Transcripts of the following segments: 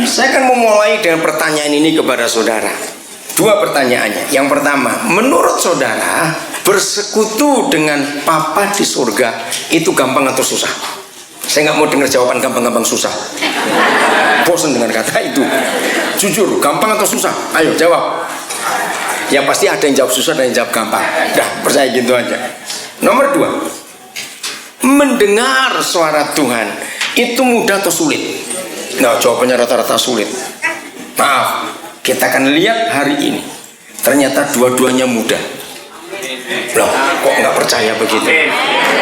Saya akan memulai dengan pertanyaan ini kepada saudara. Dua pertanyaannya. Yang pertama, menurut saudara, bersekutu dengan Papa di surga itu gampang atau susah? Saya nggak mau dengar jawaban gampang-gampang susah. Bosan dengan kata itu. Jujur, gampang atau susah? Ayo jawab. Ya pasti ada yang jawab susah dan yang jawab gampang. Dah, percaya gitu aja. Nomor dua, mendengar suara Tuhan itu mudah atau sulit? Nah, jawabannya rata-rata sulit. Maaf, kita akan lihat hari ini. Ternyata dua-duanya mudah. Loh, kok nggak percaya begitu?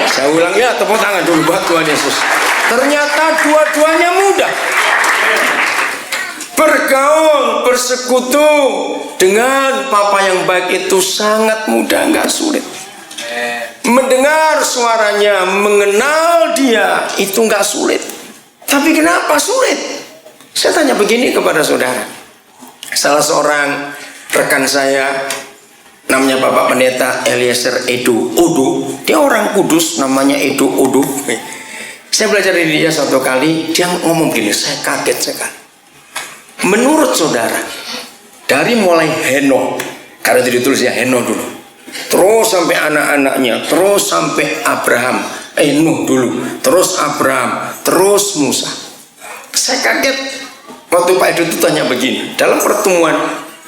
Saya ulang ya, tepuk tangan dulu buat Tuhan Yesus. Ternyata dua-duanya mudah. Bergaul, bersekutu dengan Papa yang baik itu sangat mudah, nggak sulit. Mendengar suaranya, mengenal dia itu nggak sulit. Tapi kenapa sulit? Saya tanya begini kepada saudara. Salah seorang rekan saya, namanya Bapak Pendeta Eliezer Edo Odo. Dia orang Kudus, namanya Edo Odo. Saya belajar dari dia suatu kali, dia ngomong gini, saya kaget sekali. Menurut saudara, dari mulai Henokh, karena itu ditulis ya Henokh dulu, terus sampai anak-anaknya, terus sampai Abraham, Nuh dulu, terus Abraham, terus Musa. Saya kaget waktu Pak Edo itu tanya begini, dalam pertemuan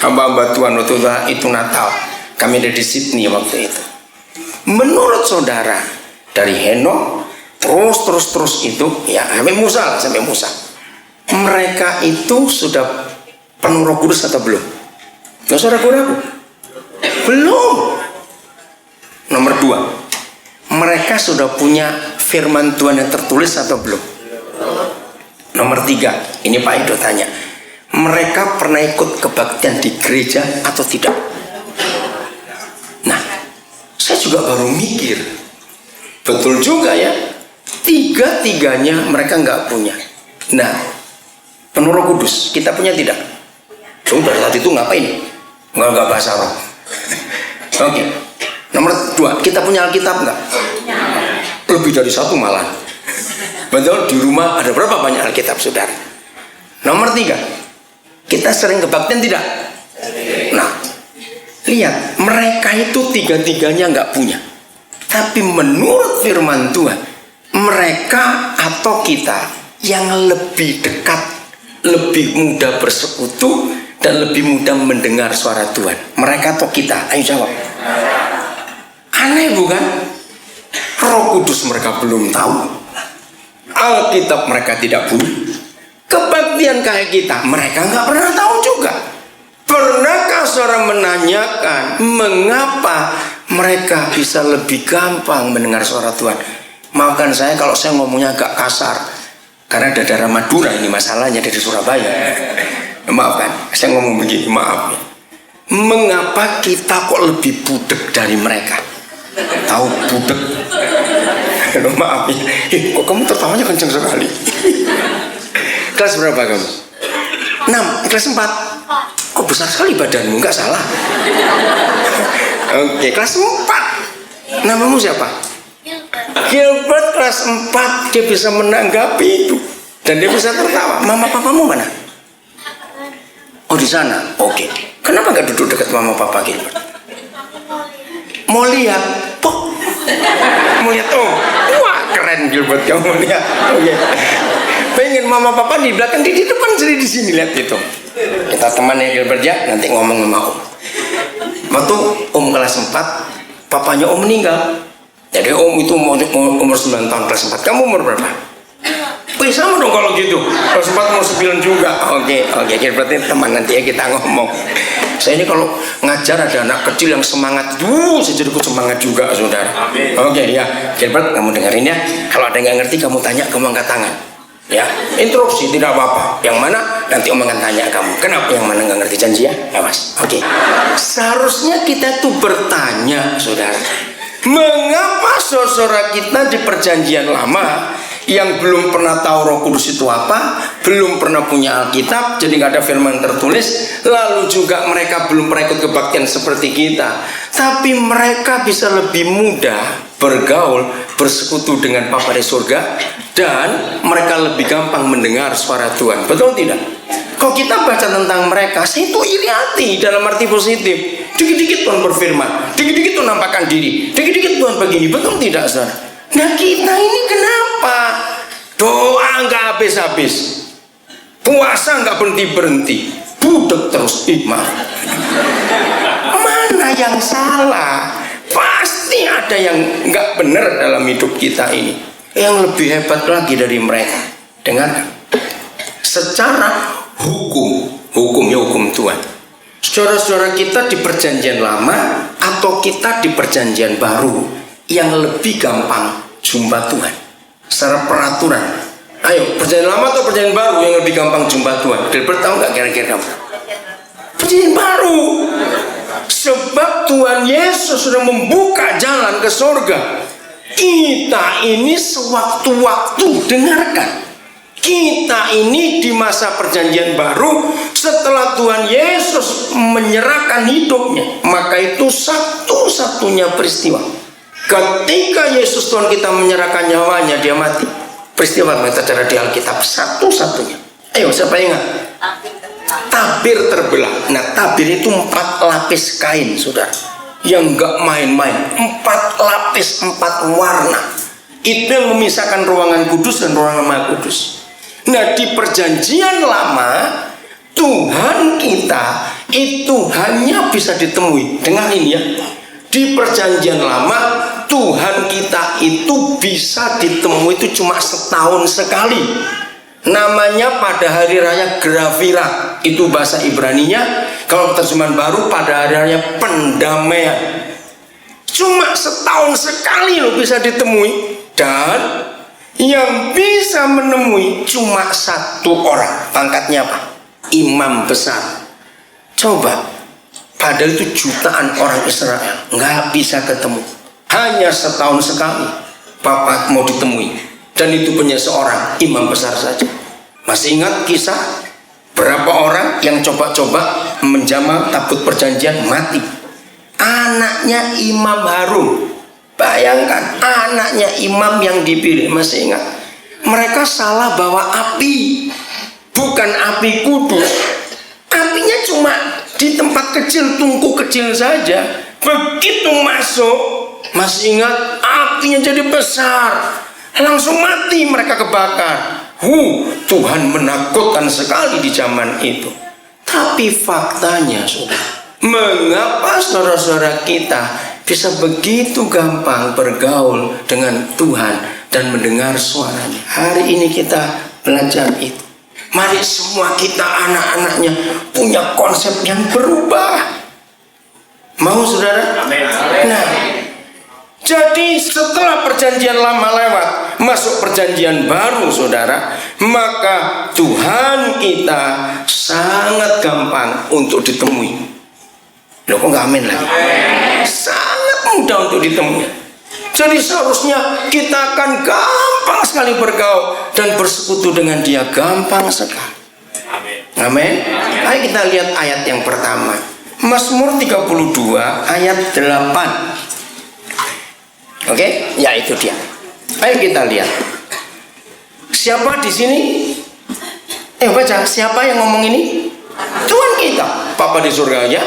hamba-hamba Tuhan waktu itu Natal, kami ada di Sydney waktu itu. Menurut saudara, dari Henokh terus itu ya sampai Musa lah, sampai Musa. Mereka itu sudah penuh Roh Kudus atau belum? Nggak usah ragu-ragu. Belum. Nomor dua, mereka sudah punya firman Tuhan yang tertulis atau belum? Nomor tiga, ini Pak Edo tanya, mereka pernah ikut kebaktian di gereja atau tidak? Nah, saya juga baru mikir, betul juga ya, tiga-tiganya mereka nggak punya. Nah, penuh Roh Kudus, kita punya tidak? Sudah saat itu ngapain? Nggak bahasa roh. Oke. Nomor dua, kita punya Alkitab nggak? Lebih dari satu malah. Betul, di rumah ada berapa banyak Alkitab, saudara? Nomor tiga, kita sering kebaktian tidak? Nah, lihat, mereka itu tiga-tiganya nggak punya. Tapi menurut firman Tuhan, mereka atau kita yang lebih dekat, lebih mudah bersekutu dan lebih mudah mendengar suara Tuhan. Mereka atau kita? Ayo jawab. Aneh bukan? Roh Kudus mereka belum tahu, Alkitab mereka tidak punya, kebaktian kayak kita mereka nggak pernah tahu juga. Pernahkah saudara menanyakan mengapa mereka bisa lebih gampang mendengar suara Tuhan? Maafkan saya kalau saya ngomongnya agak kasar, karena ada darah Madura ini masalahnya dari Surabaya. Maafkan, saya ngomong begini, maaf. Mengapa kita kok lebih budek dari mereka? Tahu budek? Maaf ya. Kok kamu tertawanya kencang sekali? Kelas berapa kamu? 6, kelas 4. Kok besar sekali badanmu? Enggak salah. Oke, kelas 4. Namamu siapa? Gilbert, kelas 4. Dia bisa menanggapi itu dan dia bisa tertawa. Mama papamu mana? Oh, di sana. Oke. Kenapa nggak duduk dekat mama papa Gilbert? Mau lihat? Pok. Mau lihat? Oh, wah keren Gilbert kamu lihat. Oke. Pengen mama papa di belakang, di depan, jadi di sini lihat itu. Kita teman ya Gilbert ya, nanti ngomong sama Om. Waktu Om kelas 4, papanya Om meninggal. Jadi Om itu umur 9 tahun kelas 4. Kamu umur berapa? Wih, sama dong kalau gitu. Kelas 4 umur 9 juga. Oke, berarti teman nanti ya kita ngomong. Saya ini kalau ngajar ada anak kecil yang semangat, saya jadi ikut semangat juga, saudara. Oke, ya, Gilbert, kamu dengerin ya. Kalau ada yang nggak ngerti, kamu tanya, kamu angkat tangan. Ya, interupsi tidak apa-apa. Yang mana nanti Om akan tanya kamu. Kenapa yang mana nggak ngerti, janji ya? Awas. Oke. Seharusnya kita tuh bertanya, saudara. Mengapa saudara kita di perjanjian lama yang belum pernah tahu Roh Kudus itu apa, belum pernah punya Alkitab, jadi nggak ada firman tertulis, lalu juga mereka belum pernah ikut kebaktian seperti kita, tapi mereka bisa lebih mudah bergaul, bersekutu dengan Bapa di surga, dan mereka lebih gampang mendengar suara Tuhan. Betul tidak? Kalau kita baca tentang mereka, saya itu iri hati dalam arti positif. Dikit-dikit Tuhan berfirman, dikit-dikit Tuhan nampakkan diri, dikit-dikit Tuhan begini. Betul tidak, saudara? Nah, kita ini kenapa? Doa nggak habis-habis, puasa nggak berhenti-berhenti, budek terus iman. Mana yang salah? Pasti ada yang nggak benar dalam hidup kita ini. Yang lebih hebat lagi dari mereka, dengarkan. Secara hukumnya hukum Tuhan. Saudara-saudara, kita di perjanjian lama atau kita di perjanjian baru, yang lebih gampang jumpa Tuhan secara peraturan? Ayo, perjanjian lama atau perjanjian baru yang lebih gampang jumpa Tuhan? Gilbert tahu nggak kira-kira kamu? Perjanjian baru. Sebab Tuhan Yesus sudah membuka jalan ke surga. Kita ini sewaktu-waktu, dengarkan, kita ini di masa perjanjian baru setelah Tuhan Yesus menyerahkan hidupnya, maka itu satu-satunya peristiwa. Ketika Yesus Tuhan kita menyerahkan nyawanya, dia mati. Peristiwa yang tercatat di Alkitab satu-satunya. Ayo, siapa ingat? Tabir terbelah. Nah, tabir itu 4 lapis kain, saudara, yang enggak main-main. 4 lapis, 4 warna. Itu yang memisahkan ruangan kudus dan ruangan maha kudus. Nah, di perjanjian lama Tuhan kita itu hanya bisa ditemui. Dengar ini ya. Di perjanjian lama Tuhan kita itu bisa ditemui itu cuma setahun sekali. Namanya pada hari raya Gravira, itu bahasa Ibraninya. Kalau terjemahan baru pada hari raya pendamaian. Cuma setahun sekali lo bisa ditemui. Dan yang bisa menemui cuma 1 orang. Pangkatnya apa? Imam besar. Coba, padahal itu jutaan orang Israel nggak bisa ketemu. Hanya setahun sekali Bapak mau ditemui. Dan itu punya seorang imam besar saja. Masih ingat kisah berapa orang yang coba-coba menjamah tabut perjanjian mati? Anaknya Imam Harun. Bayangkan, anaknya imam yang dipilih. Masih ingat? Mereka salah bawa api, bukan api kudus. Apinya cuma di tempat kecil, tungku kecil saja. Begitu masuk, masih ingat, apinya jadi besar, langsung mati, mereka kebakar. Tuhan menakutkan sekali di zaman itu. Tapi faktanya, saudara, mengapa saudara-saudara kita bisa begitu gampang bergaul dengan Tuhan dan mendengar suaranya? Hari ini kita belajar itu. Mari semua kita anak-anaknya punya konsep yang berubah. Mau, saudara? Amin. Nah, jadi setelah perjanjian lama lewat, masuk perjanjian baru, saudara, maka Tuhan kita sangat gampang untuk ditemui. Loh, kok nggak amin lagi? Sangat mudah untuk ditemui. Jadi seharusnya kita akan gampang sekali bergaul dan bersekutu dengan Dia, gampang sekali. Amin. Ayo kita lihat ayat yang pertama. Mazmur 32 ayat 8. Oke, ya itu dia. Ayo kita lihat. Siapa di sini? Baca, siapa yang ngomong ini? Tuhan kita, Bapa di surga ya.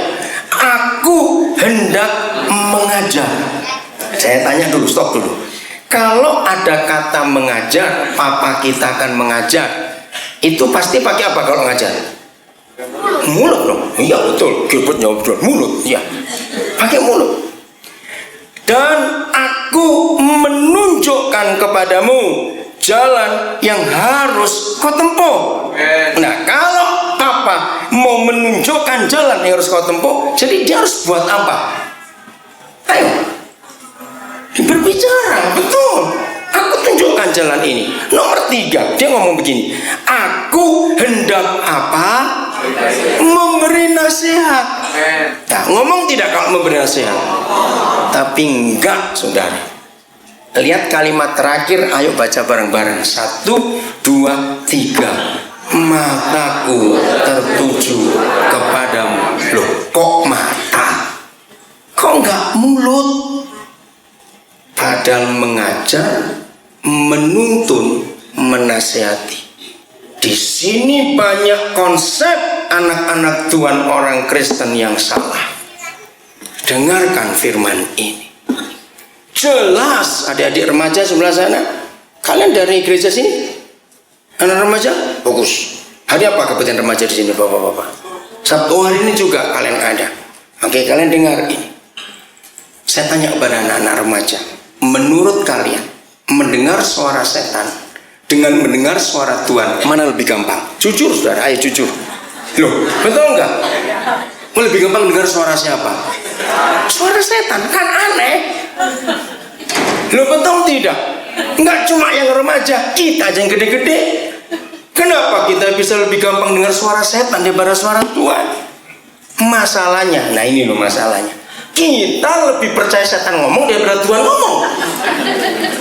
Aku hendak mengajar. Saya tanya dulu, stop dulu. Kalau ada kata mengajar, Papa kita akan mengajar, itu pasti pakai apa kalau ngajar? Mulut dong. Iya betul, Gilbert jawab betul. Mulut, ya. Pakai mulut. Dan aku menunjukkan kepadamu jalan yang harus kau tempuh. Nah, kalau Papa mau menunjukkan jalan yang harus kau tempuh, jadi dia harus buat apa? Ayo, berbicara, betul. Aku tunjukkan jalan ini. Nomor 3, dia ngomong begini. Aku hendak apa? Memberi nasihat. Nah, ngomong tidak kalau memberi nasihat? Tapi enggak, saudara. Lihat kalimat terakhir, ayo baca bareng-bareng. 1, 2, 3. Mataku tertuju kepadamu. Loh, kok mata? Kok enggak mulut? Padahal mengajar, menuntun, menasihati. Di sini banyak konsep anak-anak Tuhan orang Kristen yang salah. Dengarkan firman ini. Jelas adik-adik remaja sebelah sana. Kalian dari gereja sini? Anak remaja? Bagus. Hari apa kebetulan remaja di sini, bapak-bapak? Sabtu hari ini juga kalian ada. Oke, kalian dengar ini. Saya tanya kepada anak-anak remaja, menurut kalian mendengar suara setan dengan mendengar suara Tuhan, mana lebih gampang? Jujur saudara, ayo jujur. Loh, betul nggak? Lebih gampang mendengar suara siapa? Suara setan, kan aneh. Loh, betul tidak? Nggak cuma yang remaja, kita aja yang gede-gede. Kenapa kita bisa lebih gampang dengar suara setan daripada suara Tuhan? Masalahnya, nah ini loh masalahnya. Kita lebih percaya setan ngomong daripada Tuhan ngomong.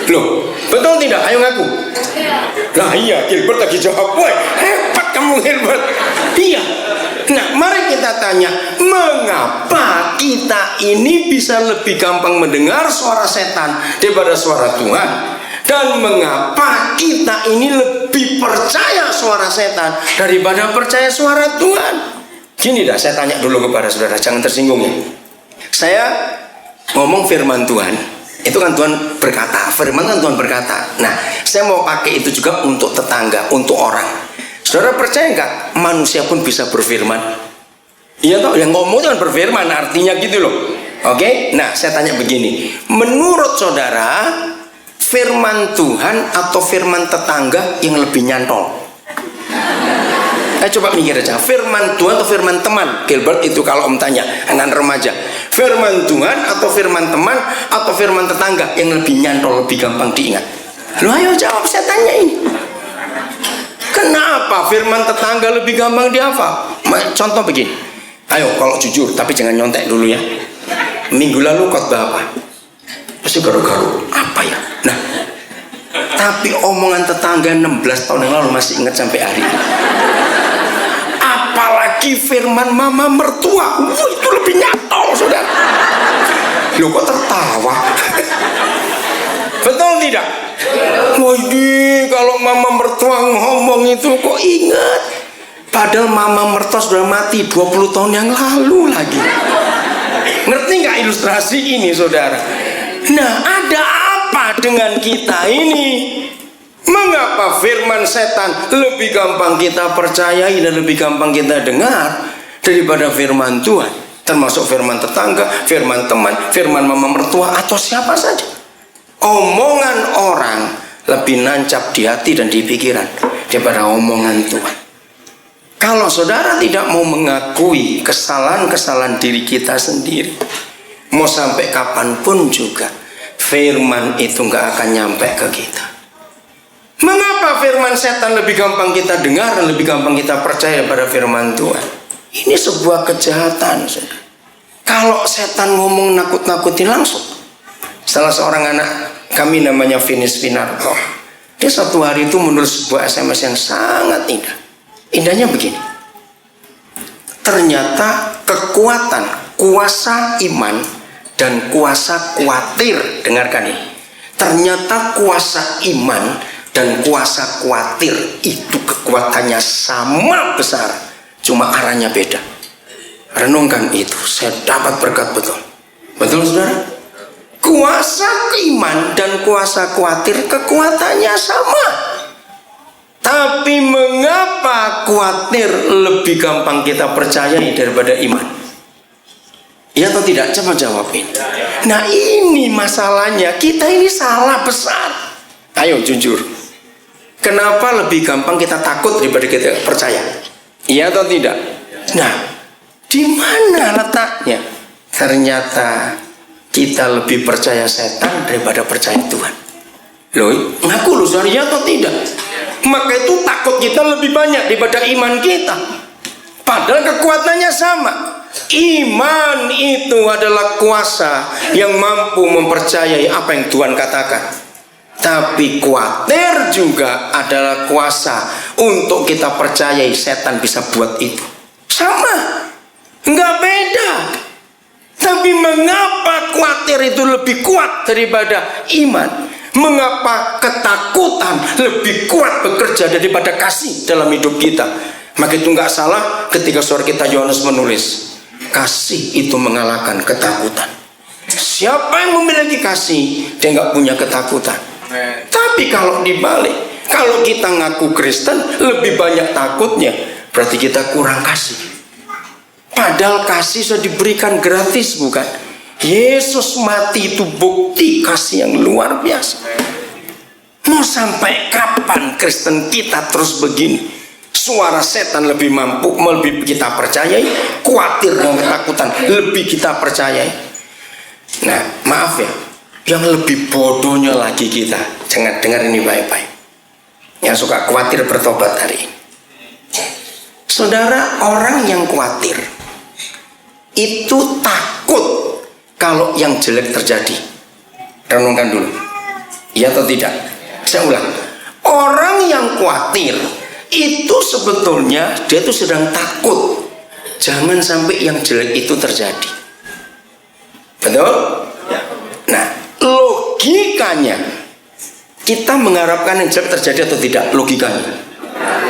Loh, betul tidak? Ayo ngaku. Lah iya, Gilbert lagi jawab. Woi, hebat kamu Gilbert. Iya. Nah, mari kita tanya, mengapa kita ini bisa lebih gampang mendengar suara setan daripada suara Tuhan? Dan mengapa kita ini lebih percaya suara setan daripada percaya suara Tuhan? Gini dah, saya tanya dulu kepada saudara, jangan tersinggung ya. Saya ngomong firman Tuhan, itu kan Tuhan berkata, firman kan Tuhan berkata. Nah, saya mau pakai itu juga untuk tetangga, untuk orang. Saudara percaya nggak manusia pun bisa berfirman? Iya toh, yang ngomong kan berfirman, artinya gitu loh. Oke, nah saya tanya begini, menurut saudara firman Tuhan atau firman tetangga yang lebih nyantol? Coba mikir aja, firman Tuhan atau firman teman? Gilbert itu kalau om tanya anak remaja, firman Tuhan atau firman teman atau firman tetangga yang lebih nyantol, lebih gampang diingat? Lo ayo jawab, saya tanya ini. Kenapa firman tetangga lebih gampang dihafal? Contoh begini, ayo kalau jujur, tapi jangan nyontek dulu ya. Minggu lalu khotbah apa? Pasti garu-garu, apa ya? Nah, tapi omongan tetangga 16 tahun yang lalu masih ingat sampai hari ini. Apalagi firman mama mertua, itu lebih nyantol saudara. Loh kok tertawa? Betul tidak? Waduh, kalau mama mertua ngomong itu kok ingat? Padahal mama mertua sudah mati 20 tahun yang lalu lagi. Ngerti nggak ilustrasi ini saudara? Nah, ada apa dengan kita ini? Mengapa firman setan lebih gampang kita percayai dan lebih gampang kita dengar daripada firman Tuhan? Termasuk firman tetangga, firman teman, firman mama mertua atau siapa saja. Omongan orang lebih nancap di hati dan di pikiran daripada omongan Tuhan. Kalau saudara tidak mau mengakui kesalahan-kesalahan diri kita sendiri, mau sampai kapanpun juga firman itu nggak akan nyampe ke kita. Mengapa firman setan lebih gampang kita dengar dan lebih gampang kita percaya pada firman Tuhan? Ini sebuah kejahatan, saudara. Kalau setan ngomong nakut-nakutin langsung. Salah seorang anak kami namanya Finis Winarto. Dia satu hari itu menulis sebuah SMS yang sangat indah. Indahnya begini. Ternyata kekuatan, kuasa iman dan kuasa khawatir, dengarkan ini. Ternyata kuasa iman dan kuasa khawatir itu kekuatannya sama besar, cuma arahnya beda. Renungkan itu, saya dapat berkat betul. Betul saudara? Kuasa iman dan kuasa khawatir kekuatannya sama. Tapi mengapa khawatir lebih gampang kita percayai daripada iman? Iya atau tidak? Coba jawabin. Nah ini masalahnya, kita ini salah besar. Ayo jujur. Kenapa lebih gampang kita takut daripada kita percaya? Iya atau tidak? Nah, di mana letaknya? Ternyata kita lebih percaya setan daripada percaya Tuhan. Loh, ngaku lu saudara, iya atau tidak? Maka itu takut kita lebih banyak daripada iman kita. Padahal kekuatannya sama. Iman itu adalah kuasa yang mampu mempercayai apa yang Tuhan katakan. Tapi khawatir juga adalah kuasa untuk kita percayai setan bisa buat itu. Sama, nggak beda. Tapi mengapa khawatir itu lebih kuat daripada iman? Mengapa ketakutan lebih kuat bekerja daripada kasih dalam hidup kita? Maka itu nggak salah ketika saudara kita Yohanes menulis, kasih itu mengalahkan ketakutan. Siapa yang memiliki kasih, dia nggak punya ketakutan. Tapi kalau dibalik, kalau kita ngaku Kristen lebih banyak takutnya, berarti kita kurang kasih. Padahal kasih sudah diberikan gratis, bukan? Yesus mati itu bukti kasih yang luar biasa. Mau sampai kapan Kristen kita terus begini? Suara setan lebih mampu, lebih kita percayai. Khawatir dan ketakutan lebih kita percayai. Nah, maaf ya, yang lebih bodohnya lagi kita. Jangan dengar ini baik-baik. Yang suka khawatir bertobat hari ini. Saudara, orang yang khawatir itu takut kalau yang jelek terjadi. Renungkan dulu, iya atau tidak? Saya ulang, orang yang khawatir itu sebetulnya dia itu sedang takut jangan sampai yang jelek itu terjadi. Betul? Nah, logikanya kita mengharapkan yang jelek terjadi atau tidak? Logikanya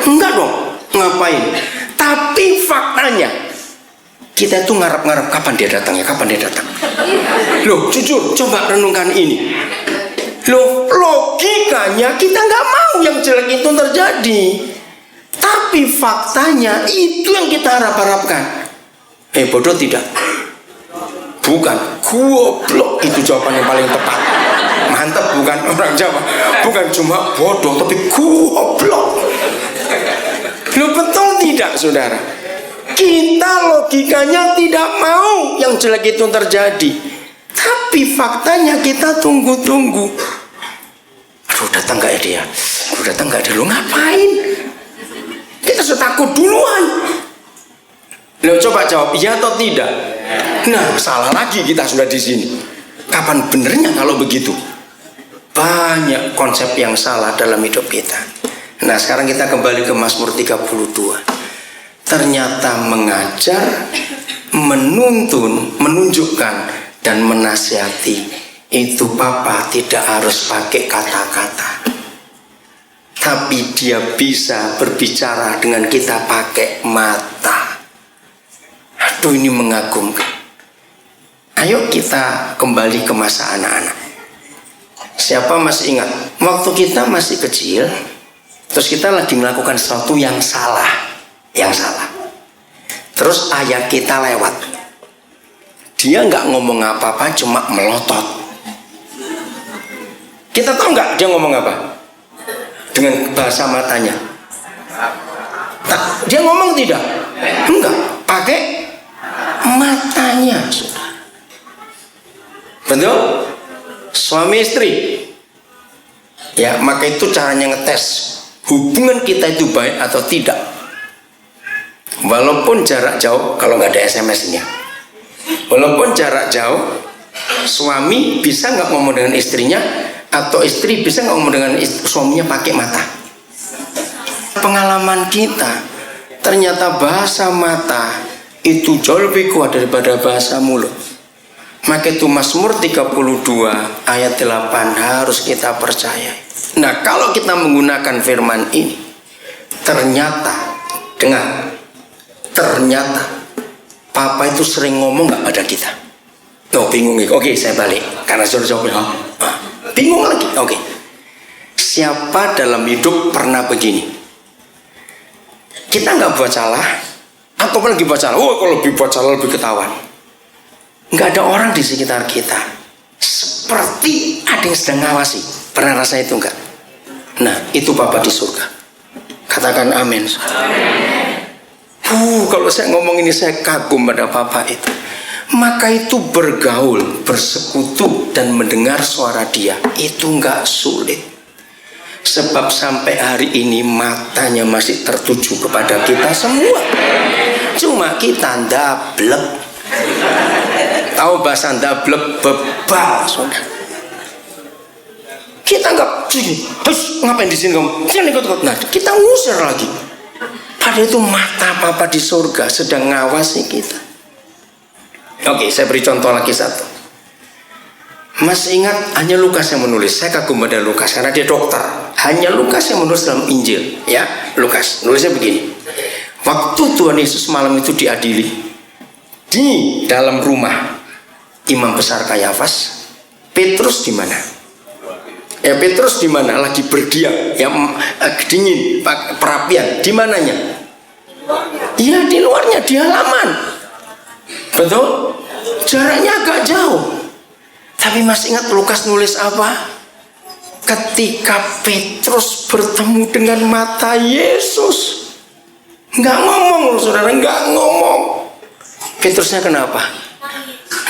enggak dong, ngapain? Tapi faktanya kita itu ngarap-ngarap kapan dia datang ya, kapan dia datang. Loh, jujur, coba renungkan ini. Loh, logikanya kita nggak mau yang jelek itu terjadi. Tapi faktanya itu yang kita harap-harapkan. Bodoh tidak? Bukan, goblok itu jawaban yang paling tepat. Mantap, bukan orang Jawa. Bukan cuma bodoh, tapi goblok. Loh, betul tidak, saudara? Kita logikanya tidak mau yang jelek itu terjadi. Tapi faktanya kita tunggu-tunggu. Aduh, datang gak ya dia? Aduh, datang gak dia? Lu ngapain? Kita sudah takut duluan. Lo coba jawab iya atau tidak? Nah, salah lagi kita sudah di sini. Kapan benernya kalau begitu? Banyak konsep yang salah dalam hidup kita. Nah, sekarang kita kembali ke Mazmur 32. Ternyata mengajar, menuntun, menunjukkan, dan menasihati itu Bapa tidak harus pakai kata-kata, tapi dia bisa berbicara dengan kita pakai mata. Aduh, ini mengagumkan. Ayo kita kembali ke masa anak-anak. Siapa masih ingat waktu kita masih kecil, terus kita lagi melakukan sesuatu yang salah, terus ayah kita lewat, dia nggak ngomong apa-apa, cuma melotot. Kita tahu nggak dia ngomong apa? Dengan bahasa matanya. Dia ngomong tidak? Enggak, pakai matanya. Betul? Suami istri, ya, maka itu caranya ngetes hubungan kita itu baik atau tidak. Walaupun jarak jauh, kalau nggak ada SMS-nya, walaupun jarak jauh, suami bisa nggak ngomong dengan istrinya, atau istri bisa nggak ngomong dengan suaminya pakai mata. Pengalaman kita, ternyata bahasa mata itu jauh lebih kuat daripada bahasa mulut. Maka itu Mazmur 32 ayat 8 harus kita percaya. Nah, kalau kita menggunakan firman ini, ternyata, dengar, ternyata Papa itu sering ngomong nggak pada kita. Oh, bingung nih. Oke, saya balik karena sudah jawabnya. Bingung lagi. Oke. Siapa dalam hidup pernah begini? Kita nggak buat salah, atau lagi buat salah. Oh, kalau lebih buat salah lebih ketahuan. Nggak ada orang di sekitar kita, seperti ada yang sedang ngawasi. Pernah rasa itu enggak? Nah, itu Bapa di surga. Katakan amin. Kalau saya ngomong ini saya kagum pada Bapa itu. Maka itu bergaul, bersekutu, dan mendengar suara Dia itu enggak sulit. Sebab sampai hari ini matanya masih tertuju kepada kita semua. Cuma kita ndablek. Tahu bahasa ndablek? Bebal, saudara. Kita nggak, ngapain di sini kamu? Jangan ikut-ikut. Nah, kita ngusir lagi. Padahal itu mata Papa di surga sedang ngawasi kita. Oke, saya beri contoh lagi satu. Masih ingat hanya Lukas yang menulis. Saya kagum pada Lukas karena dia dokter. Hanya Lukas yang menulis dalam Injil, ya. Lukas nulisnya begini. Waktu Tuhan Yesus malam itu diadili di dalam rumah Imam Besar Kayafas, Petrus di mana? Ya, Petrus di mana? Lagi berdiam, ya, dingin, perapian. Di mananya? Iya, di luarnya, di halaman. Betul? Jaraknya agak jauh. Tapi masih ingat Lukas nulis apa? Ketika Petrus bertemu dengan mata Yesus, nggak ngomong loh saudara, nggak ngomong. Petrusnya kenapa?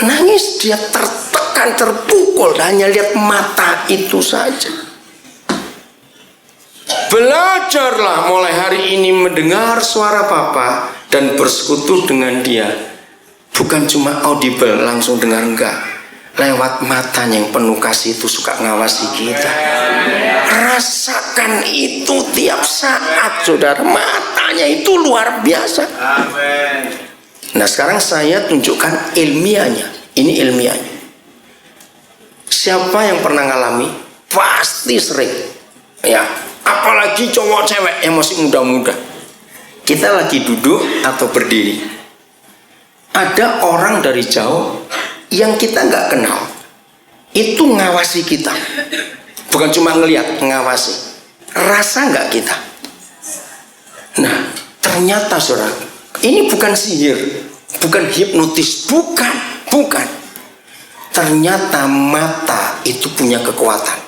Nangis, dia tertekan, terpukul, hanya lihat mata itu saja. Belajarlah mulai hari ini mendengar suara Bapa dan bersekutu dengan Dia. Bukan cuma audible, langsung dengar, enggak. Lewat matanya yang penuh kasih itu suka ngawasi kita. Rasakan itu tiap saat saudara. Matanya itu luar biasa. Nah sekarang saya tunjukkan ilmiahnya. Ini ilmiahnya. Siapa yang pernah ngalami? Pasti sering. Ya, apalagi cowok cewek yang masih muda-muda. Kita lagi duduk atau berdiri. Ada orang dari jauh yang kita nggak kenal, itu ngawasi kita. Bukan cuma ngelihat, ngawasi. Rasa nggak kita? Nah, ternyata saudara, ini bukan sihir, bukan hipnotis, bukan. Ternyata mata itu punya kekuatan.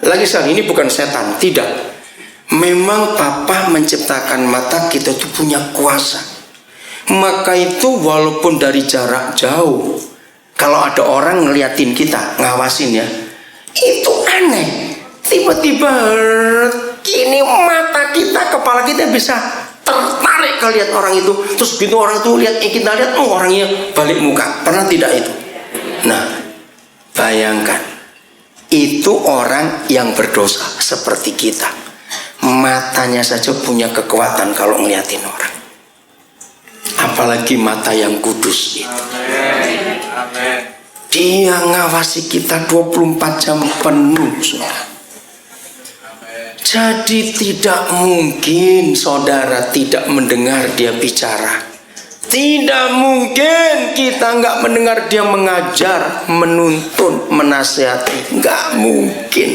Lagi sekali, ini bukan setan, tidak. Memang Bapa menciptakan mata kita itu punya kuasa. Maka itu walaupun dari jarak jauh, kalau ada orang ngeliatin kita, ngawasin ya, itu aneh. Tiba-tiba ini mata kita, kepala kita bisa tertarik ke lihat orang itu. Terus begitu orang itu lihat, kita lihat, oh orangnya balik muka. Pernah tidak itu? Nah, bayangkan, itu orang yang berdosa seperti kita. Matanya saja punya kekuatan kalau ngeliatin orang. Apalagi mata yang kudus itu. Amen. Dia ngawasi kita 24 jam penuh, saudara. Jadi tidak mungkin saudara tidak mendengar dia bicara. Tidak mungkin kita nggak mendengar dia mengajar, menuntun, menasihati. Nggak mungkin.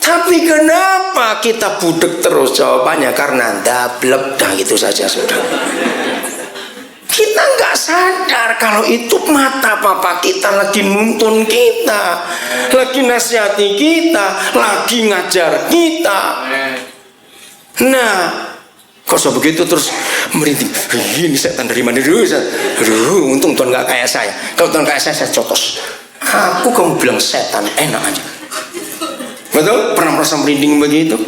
Tapi kenapa kita budek terus? Jawabannya karena dablek, dah gitu saja sudah. Kita nggak sadar kalau itu mata Papa kita lagi nuntun kita, lagi nasihati kita, lagi ngajar kita. Nah, kok begitu terus merintih? Ini setan dari mana dulu? Aduh, untung Tuhan nggak kayak saya. Kalau Tuhan kayak saya cotos. Aku kamu bilang setan, enak aja. Betul? Pernah merasa merinding begitu?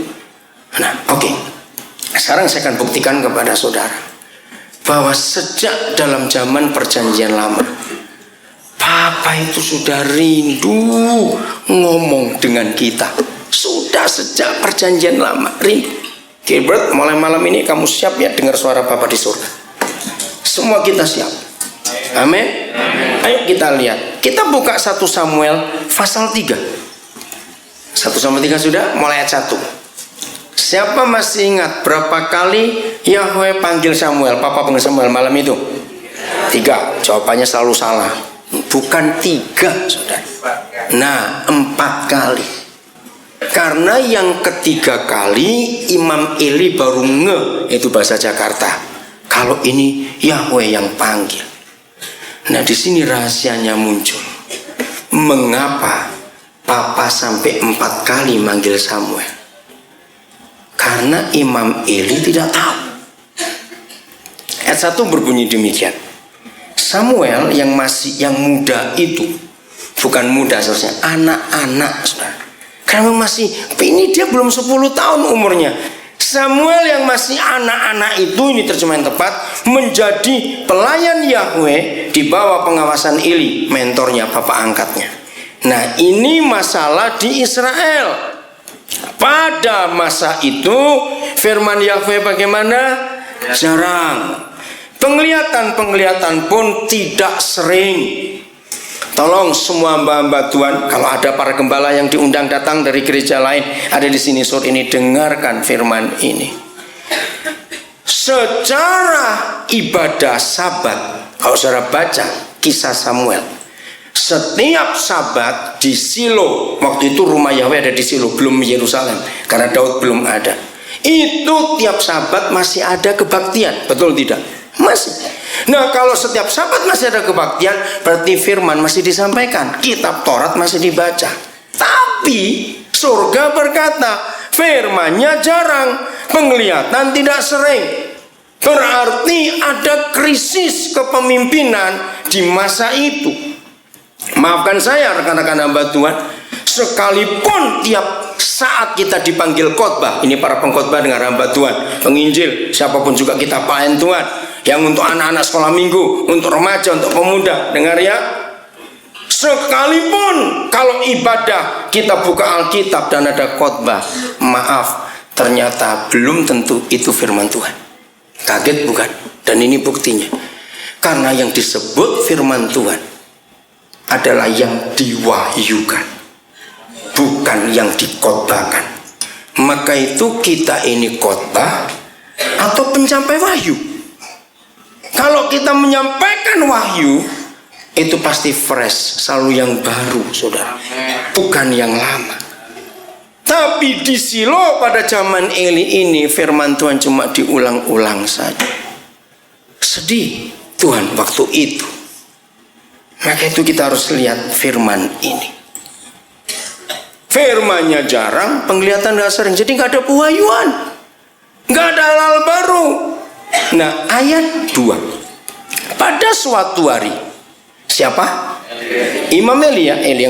Nah, oke. Sekarang saya akan buktikan kepada saudara bahwa sejak dalam zaman perjanjian lama, Papa itu sudah rindu ngomong dengan kita. Sudah sejak perjanjian lama rindu. Gilbert, mulai malam ini kamu siap ya dengar suara Papa di surga? Semua kita siap. Amin. Ayo kita lihat. Kita buka 1 Samuel pasal 3. 1 Samuel 3 sudah, mulai ayat 1. Siapa masih ingat berapa kali Yahweh panggil Samuel? Papa panggil Samuel malam itu 3. Jawabannya selalu salah. Bukan 3, saudara. Nah, 4 kali. Karena yang ketiga kali Imam Eli baru itu bahasa Jakarta, kalau ini Yahweh yang panggil. Nah, di sini rahasianya muncul. Mengapa Papa sampai 4 kali manggil Samuel? Karena Imam Eli tidak tahu. Ayat 1 berbunyi demikian. Samuel yang muda itu, bukan muda seharusnya, anak-anak, saudara. Karena masih, ini dia belum 10 tahun umurnya. Samuel yang masih anak-anak itu, ini terjemahan tepat, menjadi pelayan Yahweh di bawah pengawasan Eli, mentornya, bapak angkatnya. Nah, ini masalah di Israel. Pada masa itu firman Yahweh bagaimana? Jarang. Penglihatan pun tidak sering. Tolong semua hamba-hamba Tuhan, kalau ada para gembala yang diundang datang dari gereja lain, ada di sini sore ini, dengarkan firman ini. Secara ibadah Sabat, kalau saudara baca kisah Samuel, setiap Sabat di Silo, waktu itu rumah Yahweh ada di Silo, belum Yerusalem, karena Daud belum ada. Itu tiap Sabat masih ada kebaktian, betul tidak? Masih. Nah, kalau setiap Sabat masih ada kebaktian, berarti firman masih disampaikan, kitab Taurat masih dibaca. Tapi surga berkata, firmannya jarang, penglihatan tidak sering. Berarti ada krisis kepemimpinan di masa itu. Maafkan saya rekan-rekan hamba Tuhan, sekalipun tiap saat kita dipanggil khotbah, ini para pengkhotbah dengan hamba Tuhan, penginjil, siapapun juga kita pelayan Tuhan, yang untuk anak-anak sekolah minggu, untuk remaja, untuk pemuda, dengar ya. Sekalipun kalau ibadah kita buka Alkitab dan ada khotbah, maaf, ternyata belum tentu itu firman Tuhan. Kaget bukan? Dan ini buktinya. Karena yang disebut firman Tuhan adalah yang diwahyukan, bukan yang dikhotbahkan. Maka itu kita ini khotbah atau pencampai wahyu. Kalau kita menyampaikan wahyu, itu pasti fresh, selalu yang baru, saudara, bukan yang lama. Tapi di Silo pada zaman Eli ini, firman Tuhan cuma diulang-ulang saja. Sedih Tuhan waktu itu. Maka itu kita harus lihat firman ini. Firmannya jarang, penglihatan gak sering, jadi gak ada pewahyuan, gak ada hal baru. Nah, ayat 2. Pada suatu hari, siapa? Imam Eli, ya, Eli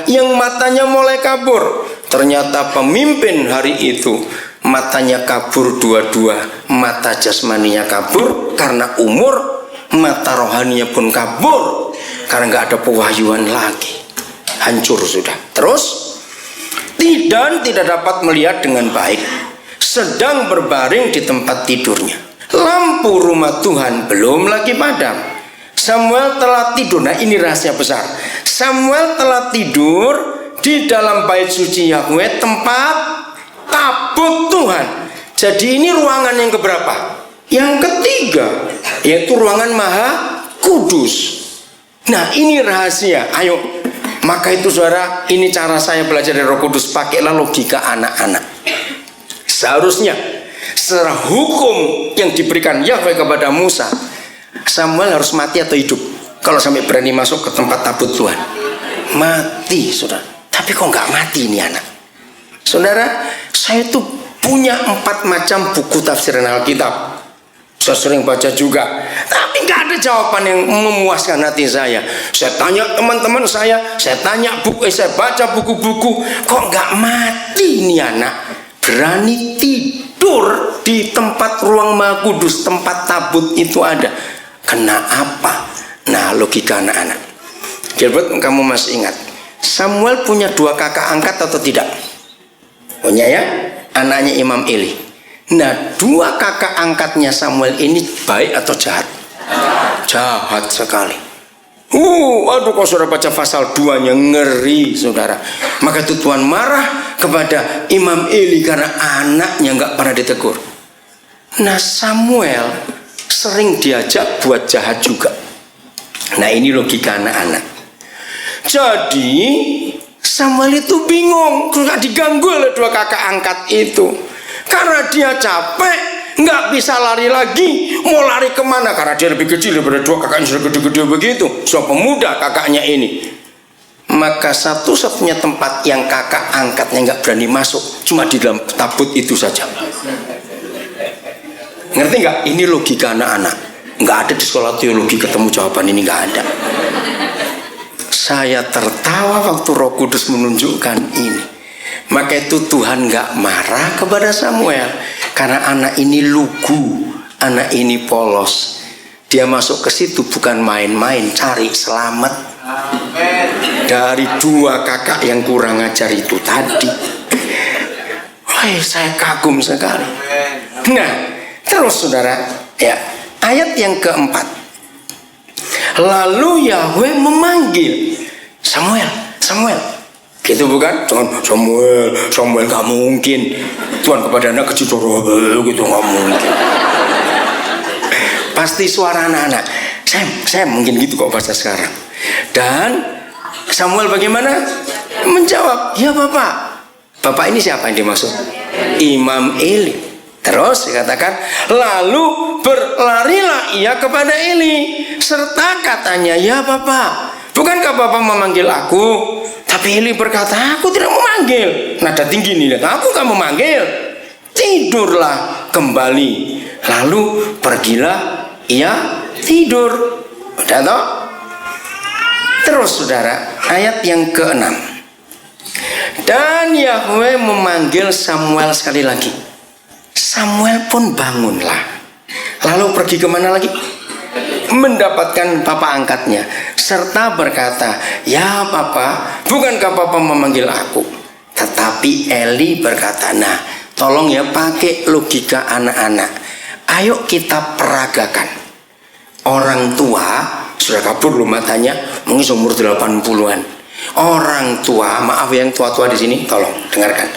yang matanya mulai kabur. Ternyata pemimpin hari itu matanya kabur dua-dua, mata jasmaninya kabur karena umur, mata rohaninya pun kabur karena nggak ada pewahyuan lagi, hancur sudah. Terus tidak dapat melihat dengan baik, sedang berbaring di tempat tidurnya. Lampu rumah Tuhan belum lagi padam. Samuel telah tidur. Nah, ini rahasia besar. Samuel telah tidur di dalam bait suci Yahweh, tempat tabut Tuhan. Jadi ini ruangan yang keberapa? Yang ketiga, yaitu ruangan Maha Kudus. Nah, ini rahasia. Ayo, maka itu saudara, ini cara saya belajar dari Roh Kudus. Pakailah logika anak-anak. Seharusnya secara hukum yang diberikan Yahweh kepada Musa, Samuel harus mati atau hidup kalau sampai berani masuk ke tempat tabut Tuhan. Mati, saudara. Tapi kok nggak mati ini anak? Saudara, saya tuh punya 4 macam buku tafsiran Alkitab. Saya sering baca juga, tapi nggak ada jawaban yang memuaskan hati saya. Saya tanya teman-teman saya tanya buku, saya baca buku-buku, kok nggak mati ini anak? Berani tidur di tempat ruang Maha Kudus, tempat tabut itu ada. Kena apa? Nah, logika anak-anak. Gilbert, kamu masih ingat Samuel punya 2 kakak angkat atau tidak? Punya ya, anaknya Imam Eli. Nah, 2 kakak angkatnya Samuel ini baik atau jahat? Jahat sekali. Aduh, kalau saudara baca pasal 2-nya ngeri, saudara. Maka itu Tuhan marah kepada Imam Eli karena anaknya nggak pernah ditegur. Nah, Samuel sering diajak buat jahat juga. Nah, ini logika anak-anak. Jadi Samuel itu bingung, nggak diganggu oleh 2 kakak angkat itu. Karena dia capek, nggak bisa lari lagi. Mau lari kemana? Karena dia lebih kecil daripada 2 kakaknya sudah gede-gede begitu. Sudah pemuda kakaknya ini. Maka satu-satunya tempat yang kakak angkatnya nggak berani masuk, cuma di dalam tabut itu saja. Ngerti nggak? Ini logika anak-anak. Nggak ada di sekolah teologi ketemu jawaban ini, nggak ada. Saya tertawa waktu Roh Kudus menunjukkan ini. Maka itu Tuhan nggak marah kepada Samuel karena anak ini lugu, anak ini polos. Dia masuk ke situ bukan main-main, cari selamat. Amen. Dari 2 kakak yang kurang ajar itu tadi. Wah, saya kagum sekali. Nah, terus saudara, ya, ayat yang keempat. Lalu Yahweh memanggil Samuel, Samuel. Gitu bukan? Jangan Samuel gak mungkin. Tuhan kepada anak kecil gitu gak mungkin. Pasti suara anak-anak. Sam mungkin gitu kok bahasa sekarang. Dan Samuel bagaimana? Menjawab, ya Bapak. Bapak ini siapa yang dimaksud? Imam Eli. Terus dikatakan, lalu berlarilah ia kepada Eli serta katanya, ya Bapak, bukankah Bapak memanggil aku? Tapi Eli berkata, aku tidak memanggil. Nada tinggi nih, aku gak memanggil. Tidurlah kembali. Lalu pergilah ia tidur. Udah toh? Terus saudara, ayat yang ke-6. Dan Yahweh memanggil Samuel sekali lagi. Samuel pun bangunlah. Lalu pergi kemana lagi? Mendapatkan papa angkatnya. Serta berkata, ya Papa, bukankah Papa memanggil aku? Tetapi Eli berkata, nah tolong ya pakai logika anak-anak. Ayo kita peragakan. Orang tua sudah kabur loh matanya, mungkin umur 80-an. Orang tua, maaf yang tua-tua di sini, tolong dengarkan.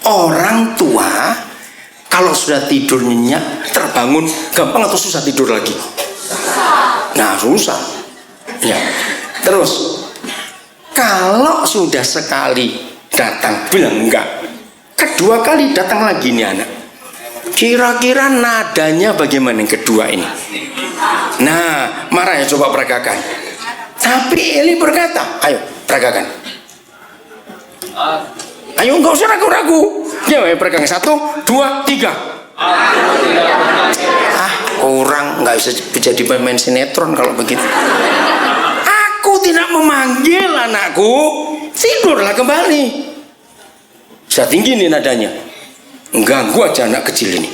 Orang tua kalau sudah tidur nyenyak, terbangun gampang atau susah tidur lagi? Nah, susah. Ya. Terus kalau sudah sekali datang bilang enggak, kedua kali datang lagi nih anak. Kira-kira nadanya bagaimana yang kedua ini? Nah, marah ya, coba peragakan. Tapi Eli berkata, ayo peragakan. Ayo enggak usah ragu-ragu. Ya, peragakan 1, 2, 3. Orang nggak bisa jadi pemain sinetron kalau begitu. Aku tidak memanggil anakku, tidurlah kembali. Sudah tinggi nih nadanya, ganggu aja anak kecil ini.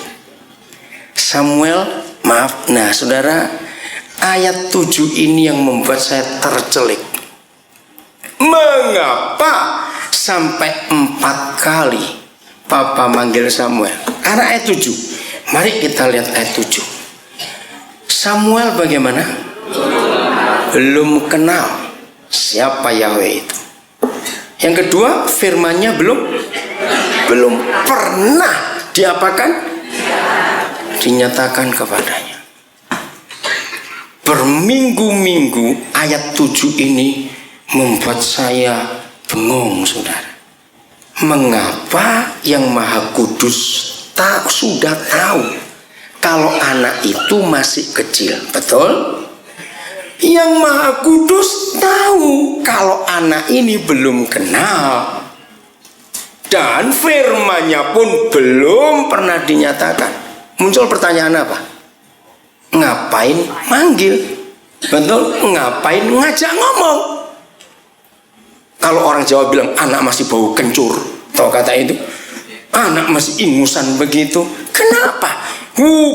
Samuel, maaf. Nah saudara, ayat 7 ini yang membuat saya tercelik. Mengapa sampai 4 kali Papa manggil Samuel? Karena ayat 7. Mari kita lihat ayat 7. Samuel bagaimana? Belum kenal siapa Yahweh itu. Yang kedua, firman-Nya belum pernah diapakan? Dinyatakan kepadanya. Berminggu-minggu ayat 7 ini membuat saya bengong, saudara. Mengapa yang Maha Kudus sudah tahu kalau anak itu masih kecil? Betul? Yang Maha Kudus tahu kalau anak ini belum kenal. Dan firman-Nya pun belum pernah dinyatakan. Muncul pertanyaan apa? Ngapain manggil? Betul? Ngapain ngajak ngomong? Kalau orang Jawa bilang anak masih bau kencur, tahu kata itu? Anak masih ingusan begitu. Kenapa?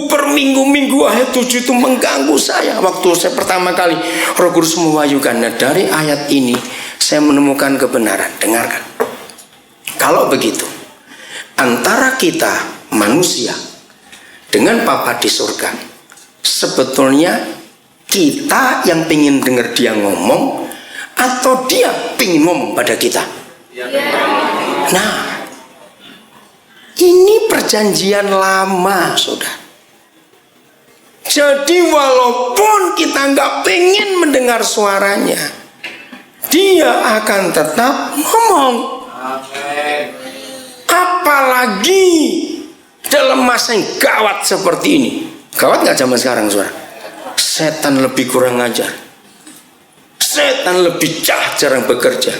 Per ayat 7 itu mengganggu saya. Waktu saya pertama kali Roh Kudus mewahyukan. Nah, dari ayat ini saya menemukan kebenaran. Dengarkan. Kalau begitu, antara kita manusia dengan Papa di surga, sebetulnya kita yang pengen dengar dia ngomong atau dia pengen ngomong pada kita? Nah, ini perjanjian lama, saudara. Jadi walaupun kita nggak pengen mendengar suaranya, dia akan tetap ngomong. Apalagi dalam masa yang gawat seperti ini. Gawat nggak zaman sekarang, saudara? Setan lebih kurang ajar. Setan lebih jahat, jarang bekerja.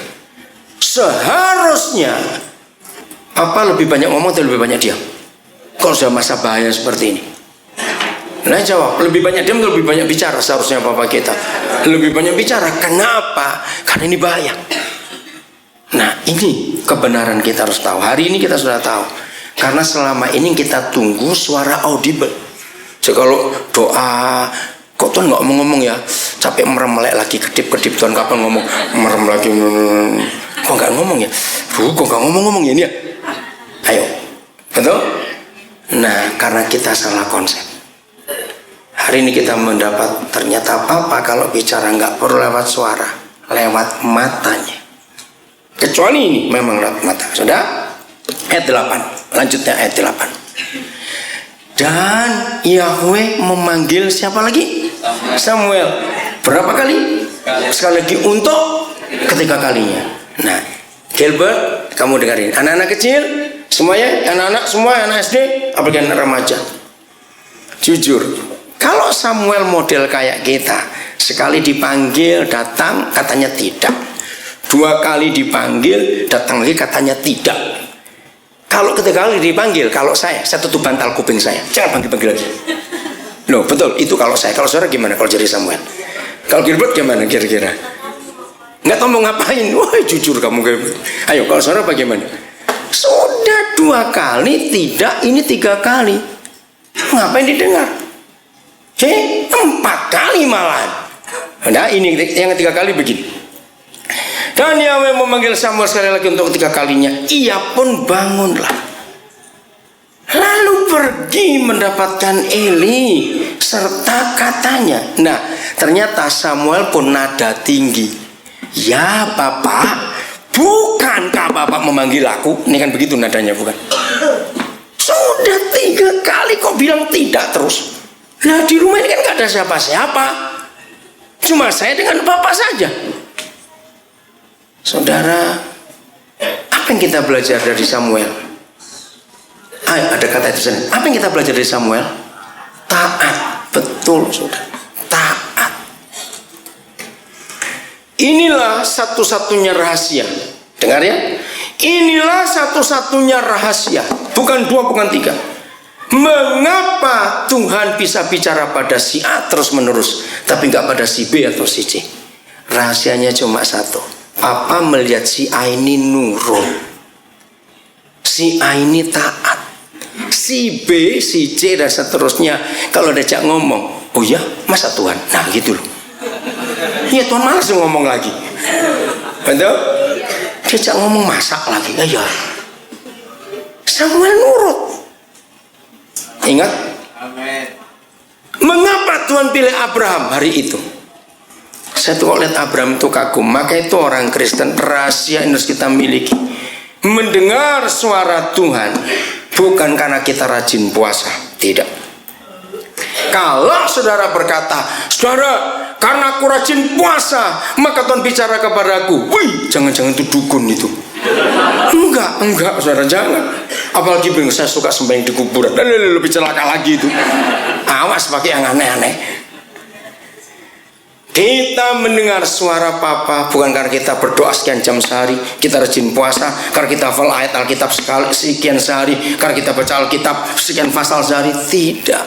Seharusnya apa lebih banyak ngomong atau lebih banyak diam? Kalau sudah masa bahaya seperti ini, nah jawab, lebih banyak diam atau lebih banyak bicara? Seharusnya Papa kita lebih banyak bicara. Kenapa? Karena ini bahaya. Nah, ini kebenaran kita harus tahu. Hari ini kita sudah tahu. Karena selama ini kita tunggu suara audible. Jadi kalau doa, kok Tuhan nggak mau ngomong ya? Capek merem-melek lagi, kedip-kedip, Tuhan kapan ngomong? Merem lagi, kok nggak ngomong ya? Kok nggak ngomong-ngomong ya ini ya? Ayo, betul? Nah, karena kita salah konsep. Hari ini kita mendapat ternyata Papa kalau bicara nggak perlu lewat suara, lewat matanya. Kecuali ini memang mata. Sudah? Ayat 8. Lanjutnya ayat 8. Dan Yahweh memanggil siapa lagi? Samuel. Berapa kali? Sekali lagi untuk ketiga kalinya. Nah, Gilbert, kamu dengarin. Anak-anak kecil, semuanya, anak-anak semua, anak SD, apalagi anak remaja. Jujur, kalau Samuel model kayak kita, sekali dipanggil datang katanya tidak, 2 kali dipanggil datang lagi katanya tidak. Kalau ketiga kali dipanggil, kalau saya tutup bantal kuping saya, jangan panggil-panggil lagi. Loh, betul, itu kalau saya. Kalau saudara gimana kalau jadi Samuel? Kalau Gilbert gimana kira-kira? Nggak tahu mau ngapain. Wah, jujur kamu. Ayo, kalau saudara bagaimana? Sudah 2 kali tidak, ini 3 kali. Ngapain didengar? 4 kali malah. Nah, ini yang ketiga kali begini. Dan Yahweh memanggil Samuel sekali lagi untuk ketiga kalinya. Ia pun bangunlah, lalu pergi mendapatkan Eli serta katanya. Nah, ternyata Samuel pun nada tinggi. Ya Bapak, bukankah Bapak memanggil aku? Ini kan begitu nadanya, bukan? Sudah 3 kali kok bilang tidak terus. Nah, di rumah ini kan gak ada siapa-siapa, cuma saya dengan Bapak saja. Saudara, apa yang kita belajar dari Samuel? Ada kata itu sana. Apa yang kita belajar dari Samuel? Taat. Betul, saudara. Taat. Inilah satu-satunya rahasia. Dengar ya. Inilah satu-satunya rahasia. Bukan 2, bukan 3. Mengapa Tuhan bisa bicara pada si A terus menerus, tapi nggak pada si B atau si C? Rahasianya cuma satu. Papa melihat si A ini nurut, si A ini taat, si B, si C dan seterusnya. Kalau diajak ngomong, oh ya masa Tuhan, nah gitu loh. Ya Tuhan malas ngomong lagi. Betul? Diajak ngomong masak lagi, ya. Samuel nurut. Ingat? Mengapa Tuhan pilih Abraham hari itu? Saya tuh lihat Abraham itu kagum. Maka itu orang Kristen, rahasia yang harus kita miliki, mendengar suara Tuhan bukan karena kita rajin puasa. Tidak. Kalau saudara berkata, saudara, karena aku rajin puasa maka Tuhan bicara kepadaku, wih, jangan-jangan itu dukun itu. Enggak, saudara, jangan. Apalagi bilang saya suka sembahyang di kuburan, dan lebih celaka lagi itu. Awas pakai yang aneh-aneh. Kita mendengar suara Papa bukan karena kita berdoa sekian jam sehari, kita rajin puasa, karena kita hafal ayat Alkitab sekian sehari, karena kita baca Alkitab sekian pasal sehari. Tidak.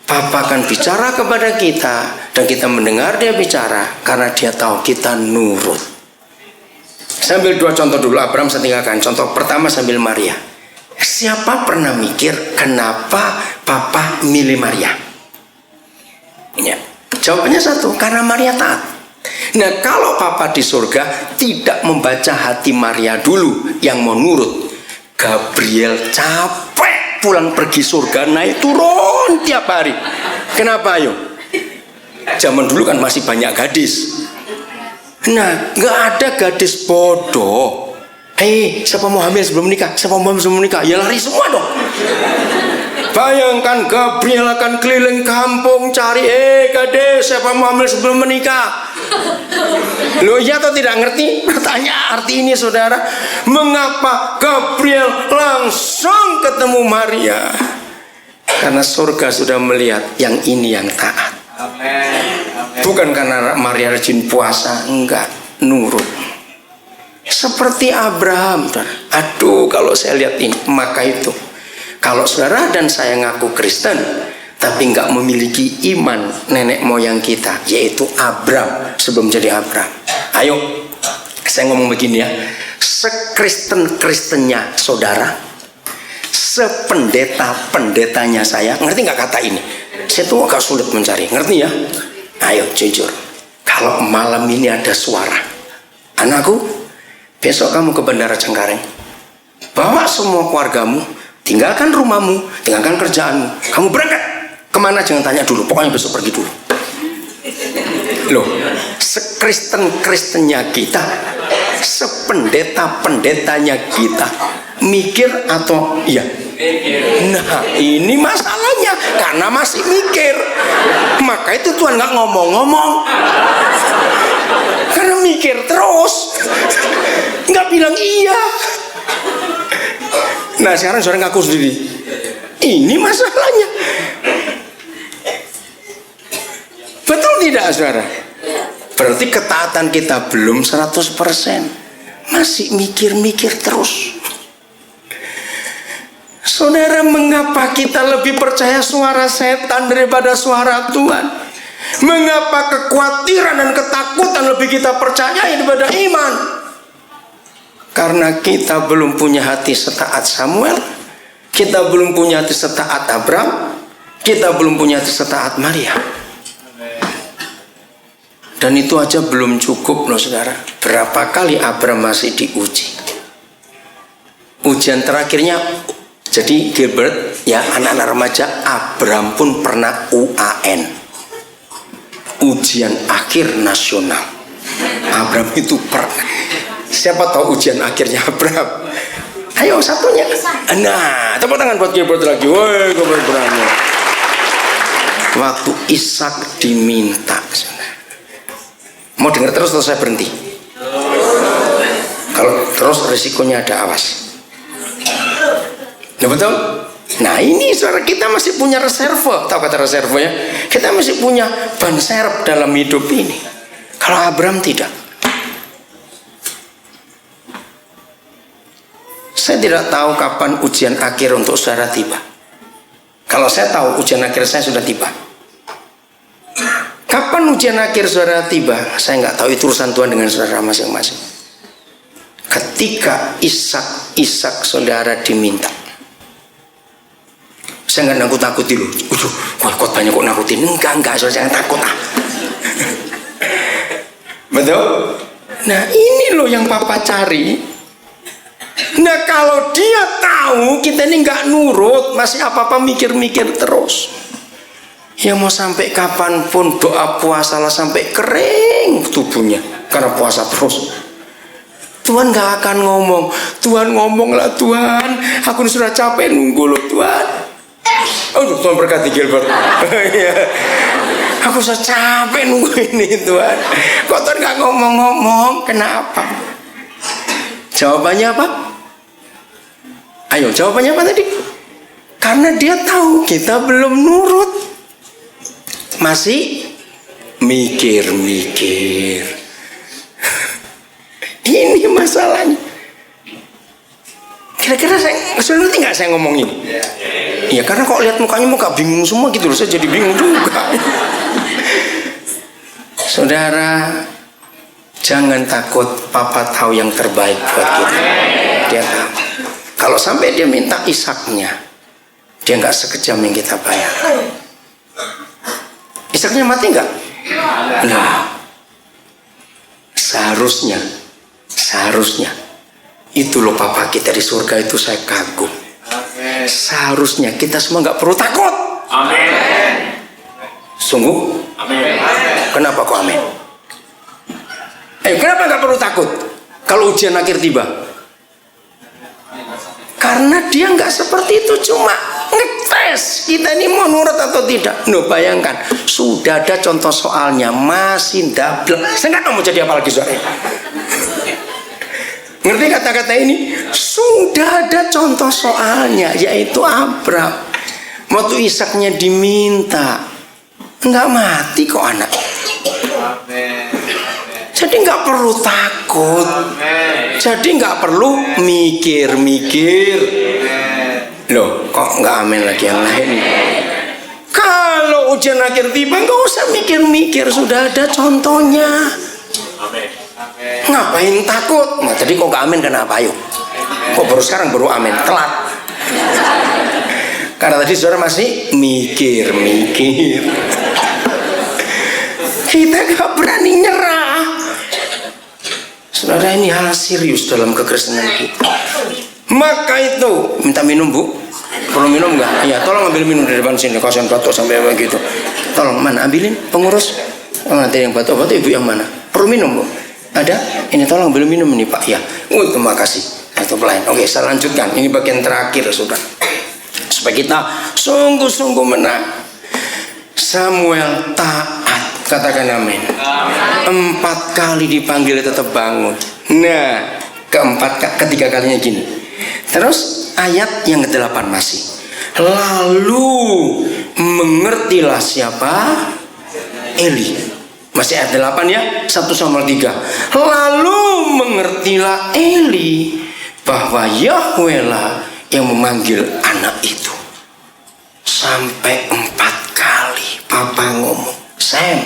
Papa akan bicara kepada kita dan kita mendengar dia bicara karena dia tahu kita nurut. Saya ambil 2 contoh dulu. Abraham saya tinggalkan. Contoh pertama sambil Maria. Siapa pernah mikir kenapa Papa milih Maria? Ya. Jawabannya satu, karena Maria taat. Nah, kalau Papa di surga tidak membaca hati Maria dulu yang mau nurut, Gabriel capek pulang pergi surga, naik turun tiap hari. Kenapa ayo? Zaman dulu kan masih banyak gadis. Nah, nggak ada gadis bodoh. Siapa mau hamil sebelum nikah? Siapa mau hamil sebelum nikah? Ya lari semua dong. Bayangkan Gabriel akan keliling kampung cari, gadis, siapa mau hamil sebelum menikah? Loh, iya atau tidak ngerti? Tanya arti ini, saudara. Mengapa Gabriel langsung ketemu Maria? Karena surga sudah melihat yang ini yang taat. Bukan karena Maria rajin puasa, enggak, nurut. Seperti Abraham. Aduh, kalau saya lihat ini, maka itu. Kalau saudara dan saya ngaku Kristen, tapi nggak memiliki iman nenek moyang kita, yaitu Abraham sebelum jadi Abraham. Ayo, saya ngomong begini ya, sekristen-kristennya saudara, sependeta-pendetanya saya, ngerti nggak kata ini? Saya tuh agak sulit mencari, ngerti ya? Ayo jujur, kalau malam ini ada suara, anakku, besok kamu ke Bandara Cengkareng, bawa semua keluargamu, tinggalkan rumahmu, tinggalkan kerjaanmu, kamu berangkat kemana jangan tanya dulu, pokoknya besok pergi dulu. Loh, sekristen-kristennya kita sependeta-pendetanya kita mikir atau iya? Nah ini masalahnya, karena masih mikir, maka itu Tuhan nggak ngomong-ngomong, karena mikir terus, nggak bilang iya. Nah sekarang saudara ngaku sendiri, ini masalahnya. Betul tidak saudara? Berarti ketaatan kita belum 100%, masih mikir-mikir terus. Saudara, mengapa kita lebih percaya suara setan daripada suara Tuhan? Mengapa kekhawatiran dan ketakutan lebih kita percayai daripada iman? Karena kita belum punya hati setaat Samuel, kita belum punya hati setaat Abraham, kita belum punya hati setaat Maria. Dan itu aja belum cukup loh saudara. Berapa kali Abraham masih diuji. Ujian terakhirnya, jadi Gilbert ya, anak-anak remaja, Abraham pun pernah UAN, ujian akhir nasional. Abraham itu pernah. Siapa tahu ujian akhirnya Abraham? Ayo satunya. Nah, tepuk tangan buat Gilbert lagi. Woi, Gilbert berani. Waktu Ishak diminta. Mau dengar terus atau saya berhenti? Kalau terus risikonya ada, awas. Ya betul? Nah ini saudara, kita masih punya reserve. Tahu kata reserve ya? Kita masih punya ban serep dalam hidup ini. Kalau Abraham tidak. Saya tidak tahu kapan ujian akhir untuk saudara tiba. Kalau saya tahu ujian akhir saya sudah tiba. Kapan ujian akhir saudara tiba? Saya nggak tahu, itu urusan Tuhan dengan saudara masing-masing. Ketika Ishak saudara diminta. Saya nggak nakut-nakuti loh. Wah, khotbahnya kok nakutin? Enggak, saudara, jangan takut ah. Betul? Nah ini loh yang Papa cari. Nah kalau dia tahu kita ini nggak nurut, masih apa-apa mikir-mikir terus. Ya mau sampai kapanpun doa puasa lah sampai kering tubuhnya karena puasa terus. Tuhan gak akan ngomong. Tuhan ngomonglah Tuhan, aku sudah capek nunggu loh Tuhan. Oh Tuhan berkati Gilbert. Aku sudah capek nunggu ini Tuhan. Kok Tuhan gak ngomong-ngomong? Kenapa? Jawabannya apa? Ayo jawabannya apa tadi? Karena dia tahu kita belum nurut. Masih mikir-mikir. Ini masalahnya. Kira-kira saya ngerti nggak saya ngomong ini? Ya karena kok lihat mukanya muka bingung semua gitu loh, saya jadi bingung juga. Saudara, jangan takut, Papa tahu yang terbaik buat kita. Dia tahu. Kalau sampai dia minta Ishaknya, dia nggak sekejam yang kita bayangkan. Ishaknya mati nggak? Nah, seharusnya itu loh Papa kita di surga itu saya kagum. Seharusnya kita semua nggak perlu takut. Amin. Sungguh? Amin. Kenapa kok amin? Kenapa nggak perlu takut kalau ujian akhir tiba? Karena dia nggak seperti itu, cuma ngetes kita ini mau nurut atau tidak. Bayangkan, sudah ada contoh soalnya, masih double. Saya nggak mau jadi apa lagi sore. Ngerti kata-kata ini? Sudah ada contoh soalnya, yaitu Abraham. Waktu Ishaknya diminta, nggak mati kok anak. Jadi nggak perlu takut. Jadi nggak perlu mikir-mikir. Loh, kok nggak amin lagi yang lain? Kalau ujian akhir tiba, nggak usah mikir-mikir, sudah ada contohnya. Ngapain takut? Nah, tadi kok nggak amin kenapa? Ayo. Kok baru sekarang baru amin? Telat. Karena tadi saudara masih mikir-mikir. Kita nggak berani nyerah. Saudara, ini hal serius dalam kekristenan kita. Maka itu minta minum bu, perlu minum nggak? Ya tolong ambil minum di depan sini, kasihan batuk sampai begitu. Tolong mana ambilin pengurus. Oh, nanti yang batuk ibu yang mana? Perlu minum bu? Ada? Ini tolong belum minum ini Pak. Ya. Terima kasih. Itu pelayan. Oke, saya lanjutkan. Ini bagian terakhir sudah. Supaya kita sungguh-sungguh menang. Samuel taat. Katakan amin. 4 kali dipanggil tetap bangun. Nah, ketiga kalinya gini. Terus ayat yang ke-8 masih. Lalu mengertilah siapa? Eli. Masih ayat 8 ya. 1 Samuel 3. Lalu mengertilah Eli bahwa Yahweh lah yang memanggil anak itu. Sampai 4 kali Papa ngomong, Sam,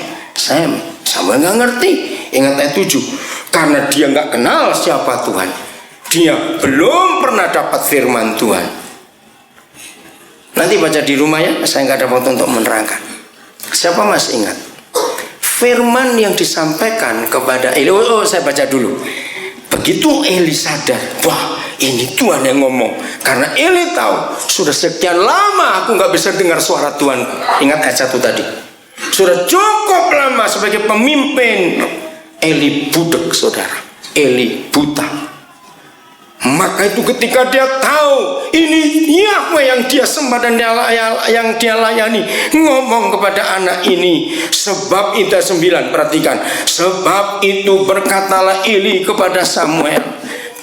Samuel nggak ngerti. Ingat ayat 7. Karena dia nggak kenal siapa Tuhan. Dia belum pernah dapat firman Tuhan. Nanti baca di rumah ya. Saya nggak ada waktu untuk menerangkan. Siapa masih ingat? Firman yang disampaikan kepada Eli. Saya baca dulu. Begitu Eli sadar, wah ini Tuhan yang ngomong. Karena Eli tahu, sudah sekian lama aku nggak bisa dengar suara Tuhan. Ingat ayat 1 tadi. Sudah cukup lama sebagai pemimpin. Eli budek saudara. Eli buta. Maka itu ketika dia tahu ini Yahweh yang dia sembah dan yang dia layani, ngomong kepada anak ini. Sebab itu 9, perhatikan. Sebab itu berkatalah Eli kepada Samuel,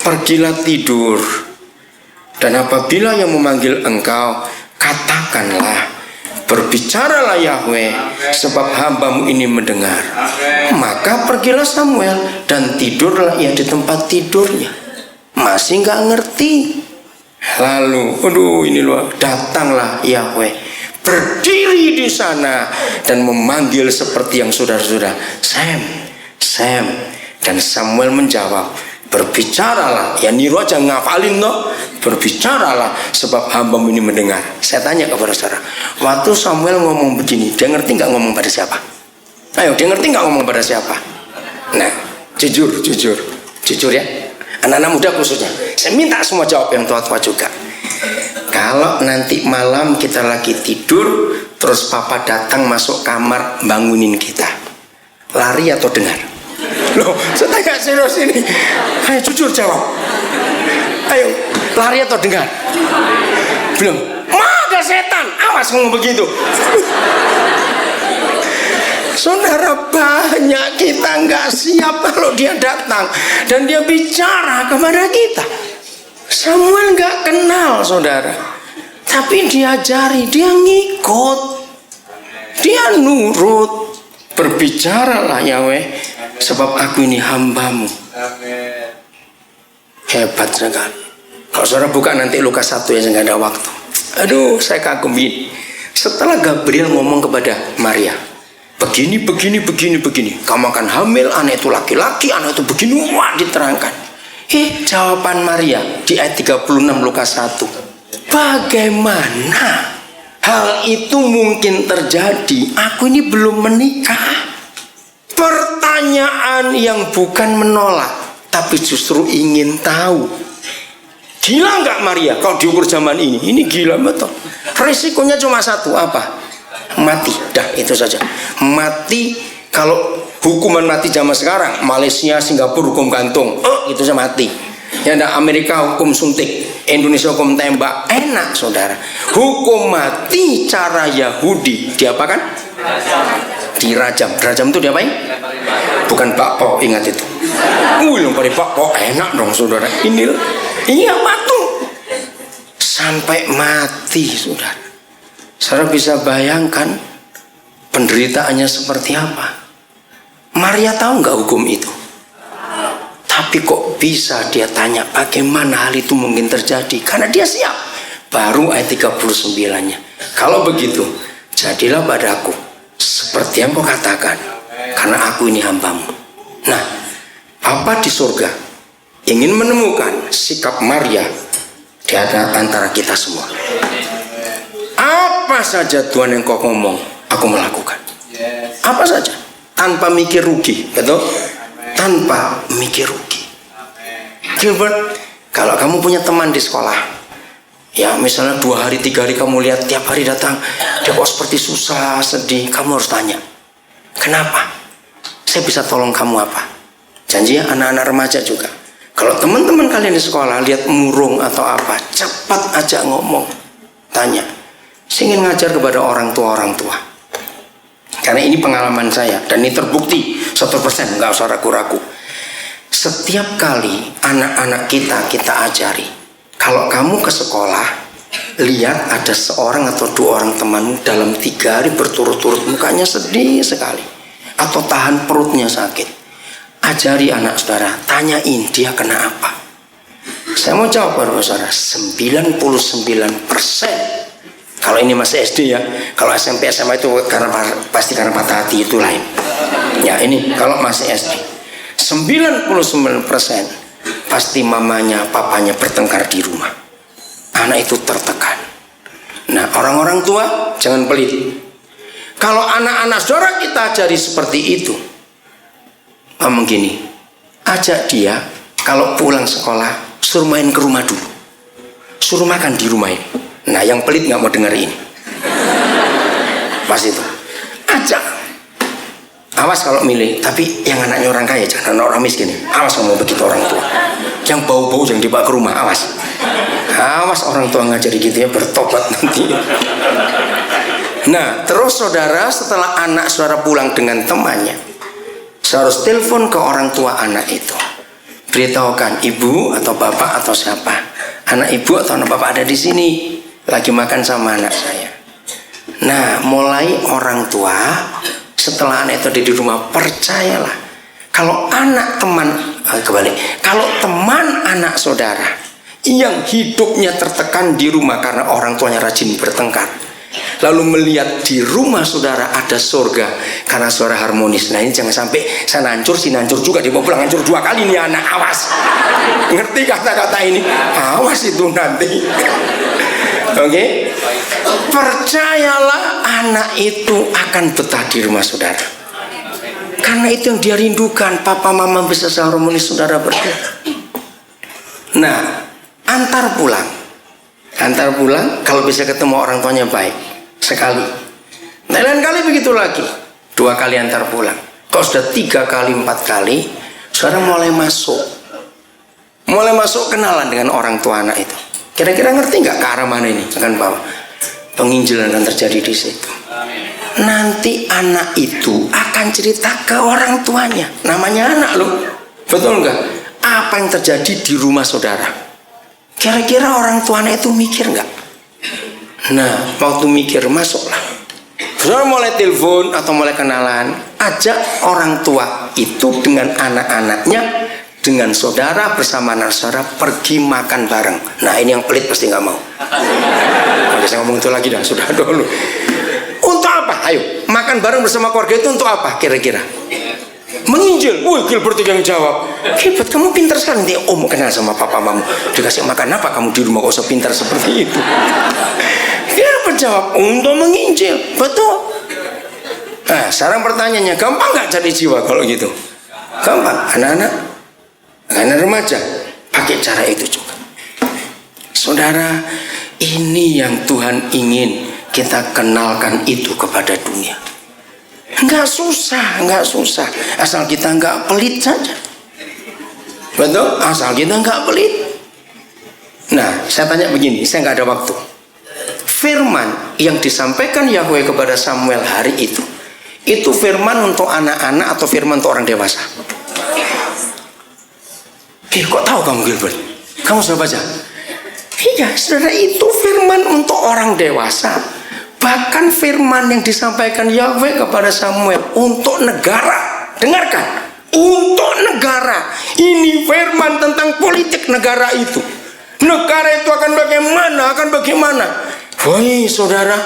pergilah tidur. Dan apabila yang memanggil engkau, katakanlah, berbicaralah Yahweh, sebab hambamu ini mendengar. Maka pergilah Samuel dan tidurlah ia di tempat tidurnya. Masih nggak ngerti. Lalu, ini loh, datanglah Yahweh, berdiri di sana dan memanggil seperti yang saudara-saudara, Sam. Dan Samuel menjawab, berbicaralah. Ya niru aja ngafalin loh. Berbicaralah sebab hambamu ini mendengar. Saya tanya kepada saudara, waktu Samuel ngomong begini, dia ngerti nggak ngomong pada siapa? Ayo, dia ngerti nggak ngomong pada siapa? Nah, jujur ya. Anak-anak muda khususnya, saya minta semua jawab yang tua-tua juga. Kalau nanti malam kita lagi tidur, terus papa datang masuk kamar bangunin kita, lari atau dengar? Loh, saya tanya serius ini. Ayo jujur jawab. Ayo, lari atau dengar? Bilang, ada setan, awas ngomong begitu. Saudara, banyak kita nggak siap kalau dia datang dan dia bicara kepada kita. Samuel nggak kenal saudara, tapi diajari, dia ngikut, dia nurut. Berbicaralah Yahweh, sebab aku ini hambamu. Hebat sekali. Kalau saudara buka nanti Lukas 1 ya, saya nggak ada waktu. Aduh, saya kagum ini. Setelah Gabriel ngomong kepada Maria, begini. Kamu akan hamil, anak itu laki-laki, anak itu begini, wah diterangkan. Jawaban Maria di ayat 36 Lukas 1. Bagaimana hal itu mungkin terjadi? Aku ini belum menikah. Pertanyaan yang bukan menolak, tapi justru ingin tahu. Gila nggak Maria kalau diukur zaman ini? Ini gila betul. Resikonya cuma satu, apa? Mati, dah itu saja. Mati. Kalau hukuman mati zaman sekarang, Malaysia, Singapura hukum gantung, itu saja mati. Ya, ada Amerika hukum suntik, Indonesia hukum tembak, enak saudara. Hukum mati cara Yahudi diapakan? Dirajam. Dirajam itu diapain? Bukan bakpo, ingat itu. Lempari bakpo, enak dong saudara. Ini, iya batu sampai mati saudara. Saudara bisa bayangkan penderitaannya seperti apa? Maria tahu nggak hukum itu? Tapi kok bisa dia tanya bagaimana hal itu mungkin terjadi? Karena dia siap. Baru ayat 39-nya. Kalau begitu, jadilah padaku seperti yang kau katakan, karena aku ini hambamu. Nah, Bapa di surga ingin menemukan sikap Maria di antara kita semua. Apa saja Tuhan yang kau ngomong, aku melakukan. Apa saja, tanpa mikir rugi, betul? Tanpa mikir rugi. Gilbert, kalau kamu punya teman di sekolah, ya misalnya 2 hari 3 hari kamu lihat tiap hari datang, dia kok seperti susah, sedih, kamu harus tanya, kenapa? Saya bisa tolong kamu apa? Janji ya anak-anak remaja juga. Kalau teman-teman kalian di sekolah lihat murung atau apa, cepat aja ngomong, tanya. Saya ingin ngajar kepada orang tua. Karena ini pengalaman saya dan ini terbukti 100%, nggak usah ragu-ragu. Setiap kali anak-anak kita ajari, kalau kamu ke sekolah lihat ada seorang atau 2 orang temanmu dalam 3 hari berturut-turut mukanya sedih sekali atau tahan perutnya sakit, ajari anak saudara, tanyain dia kena apa. Saya mau jawab pada saudara, 99%. Kalau ini masih SD ya, kalau SMP SMA itu pasti karena patah hati, itu lain. Ya ini kalau masih SD, 99% pasti mamanya, papanya bertengkar di rumah. Anak itu tertekan. Nah, orang-orang tua jangan pelit. Kalau anak-anak saudara kita ajari seperti itu, ngomong gini, ajak dia kalau pulang sekolah suruh main ke rumah dulu, suruh makan di rumah ini. Nah, yang pelit nggak mau dengar ini. Pas itu, ajak. Awas kalau milih, tapi yang anaknya orang kaya, jangan orang miskin. Awas ngomong begitu orang tua. Yang bau-bau jangan dibawa ke rumah, awas. Awas orang tua ngajari gitu ya, bertobat nanti. Nah, terus saudara, setelah anak saudara pulang dengan temannya, saudara harus telepon ke orang tua anak itu. Beritahukan ibu atau bapak atau siapa, anak ibu atau anak bapak ada di sini, lagi makan sama anak saya. Nah, mulai orang tua setelah anak itu ada di rumah, percayalah, kalau anak teman kalau teman anak saudara yang hidupnya tertekan di rumah karena orang tuanya rajin bertengkar, lalu melihat di rumah saudara ada surga karena saudara harmonis. Nah, ini jangan sampai sana hancur, sini hancur juga, dibawa pulang hancur 2 kali nih anak, awas. Ngerti kata-kata ini? Awas itu nanti. Oke? Percayalah, anak itu akan betah di rumah saudara. Karena itu yang dia rindukan, papa mama bisa seharmonis saudara berdua. Nah, antar pulang kalau bisa ketemu orang tuanya baik sekali. Nah, lain kali begitu lagi, 2 kali antar pulang. Kalau sudah 3 kali 4 kali, saudara mulai masuk kenalan dengan orang tua anak itu. Kira-kira ngerti nggak ke arah mana ini akan bawa? Penginjilan akan terjadi di situ. Nanti anak itu akan cerita ke orang tuanya. Namanya anak loh, betul nggak? Apa yang terjadi di rumah saudara? Kira-kira orang tuanya itu mikir nggak? Nah, waktu mikir masuklah. Saudara mulai telepon atau mulai kenalan, ajak orang tua itu dengan anak-anaknya, dengan saudara bersama anak saudara pergi makan bareng. Nah, ini yang pelit pasti nggak mau. Kalau saya ngomong itu lagi dah, sudah dulu. Untuk apa? Ayo, makan bareng bersama keluarga itu untuk apa kira-kira? Menginjil. Wih, Gilbert yang jawab. Gilbert, kamu pintar sekali. Nanti om kenal sama papa mamamu, dikasih makan apa kamu di rumah, kok usah pintar seperti itu. Gilbert jawab, untuk menginjil. Betul. Nah, sekarang pertanyaannya, gampang nggak jadi jiwa kalau gitu? Gampang. Anak remaja pakai cara itu juga. Saudara, ini yang Tuhan ingin kita kenalkan itu kepada dunia. Nggak susah. Asal kita nggak pelit saja. Betul? Asal kita nggak pelit. Nah, saya tanya begini, saya nggak ada waktu. Firman yang disampaikan Yahweh kepada Samuel hari itu firman untuk anak-anak atau firman untuk orang dewasa? Kok tahu kamu Gilbert? Kamu sudah baca? Iya, saudara, itu firman untuk orang dewasa. Bahkan firman yang disampaikan Yahweh kepada Samuel untuk negara. Dengarkan, untuk negara. Ini firman tentang politik negara itu. Negara itu akan bagaimana? Woi saudara,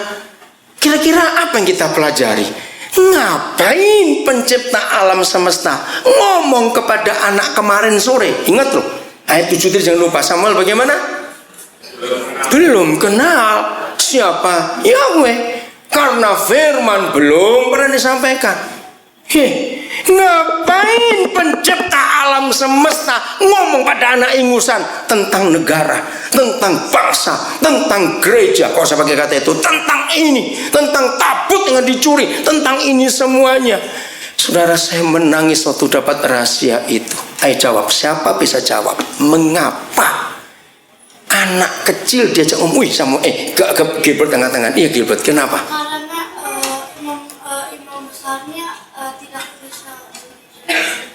kira-kira apa yang kita pelajari? Ngapain pencipta alam semesta ngomong kepada anak kemarin sore? Ingat loh, ayat 7 jangan lupa. Samuel bagaimana? Belum kenal siapa Yahweh, karena firman belum pernah disampaikan. Ngapain pencipta alam semesta ngomong pada anak ingusan tentang negara, tentang bangsa, tentang gereja? Kok saya pakai kata itu? Tentang ini, tentang tabut yang dicuri, tentang ini semuanya. Saudara, saya menangis waktu dapat rahasia itu. Ayo jawab, siapa bisa jawab? Mengapa anak kecil diajak ngomong? Gilbert tengah-tengah. Iya Gilbert, kenapa? Karena imam besarnya tidak bisa.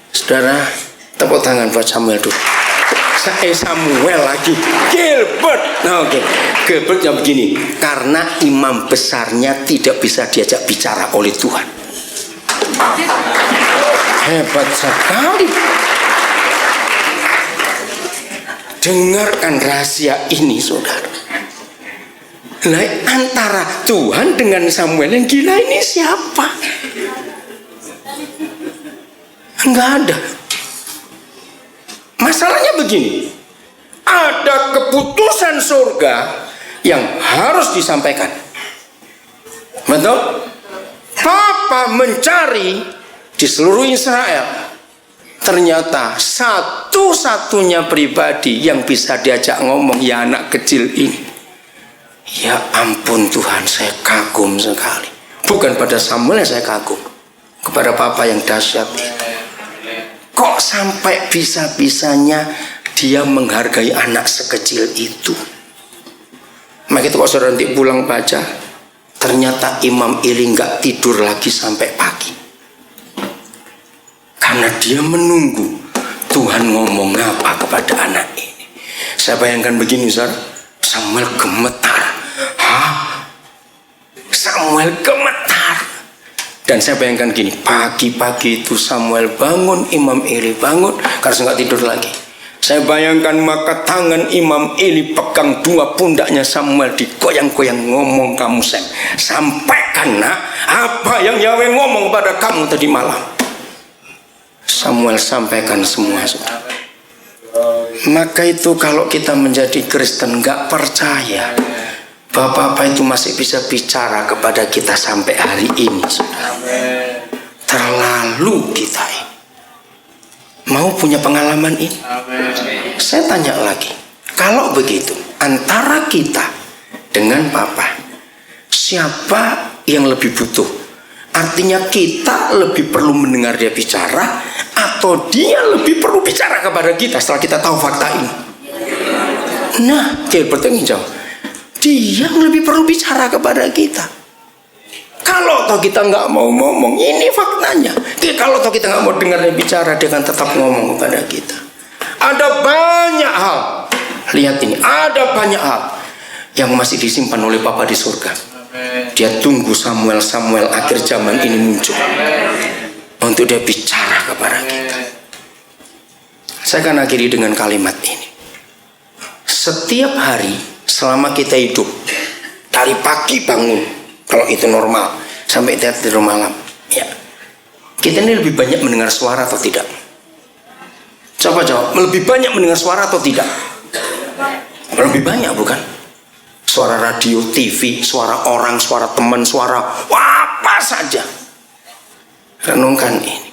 Saudara, tepuk tangan buat Samuel dulu. Samuel lagi. Gilbert. Nah, oke. Gilbert yang begini. Karena imam besarnya tidak bisa diajak bicara oleh Tuhan. Hebat sekali. Dengarkan rahasia ini, saudara. Nah, antara Tuhan dengan Samuel yang gila ini siapa? Enggak ada. Masalahnya begini, ada keputusan surga yang harus disampaikan. Betul? Papa mencari di seluruh Israel. Ternyata satu-satunya pribadi yang bisa diajak ngomong ya anak kecil ini. Ya ampun Tuhan, saya kagum sekali. Bukan pada Samuel saya kagum, kepada Papa yang dahsyat itu. Kok sampai bisa-bisanya dia menghargai anak sekecil itu? Maka itu kok saudara nanti pulang baca, ternyata Imam Eli nggak tidur lagi sampai pagi. Karena dia menunggu Tuhan ngomong apa kepada anak ini. Saya bayangkan begini, saudara. Samuel gemetar. Samuel gemetar. Dan saya bayangkan gini, pagi-pagi itu Samuel bangun, Imam Eli bangun, karena nggak tidur lagi. Saya bayangkan maka tangan Imam Eli pegang dua pundaknya Samuel, digoyang-goyang, ngomong kamu Sam, sampaikan nak apa yang Yahweh ngomong pada kamu tadi malam. Samuel sampaikan semua, saudara. Maka itu kalau kita menjadi Kristen nggak percaya Bapak-bapak itu masih bisa bicara kepada kita sampai hari ini, saudara. Terlalu kita ini mau punya pengalaman ini. Saya tanya lagi, kalau begitu antara kita dengan Papa, siapa yang lebih butuh? Artinya kita lebih perlu mendengar dia bicara, atau dia lebih perlu bicara kepada kita setelah kita tahu fakta ini? Nah, Gilbert yang jawab, dia yang lebih perlu bicara kepada kita. Kalau toh kita nggak mau ngomong, ini faktanya. Kalau toh kita nggak mau dengar dia bicara, dia akan tetap ngomong kepada kita. Ada banyak hal, lihat ini, ada banyak hal yang masih disimpan oleh Bapa di surga. Dia tunggu Samuel akhir zaman ini muncul untuk dia bicara kepada kita. Saya akan akhiri dengan kalimat ini. Setiap hari selama kita hidup, dari pagi bangun, kalau itu normal, sampai tidur malam, ya, kita ini lebih banyak mendengar suara atau tidak? Coba jawab, lebih banyak mendengar suara atau tidak? Lebih banyak, bukan? Suara radio, TV, suara orang, suara teman, suara apa saja. Renungkan ini.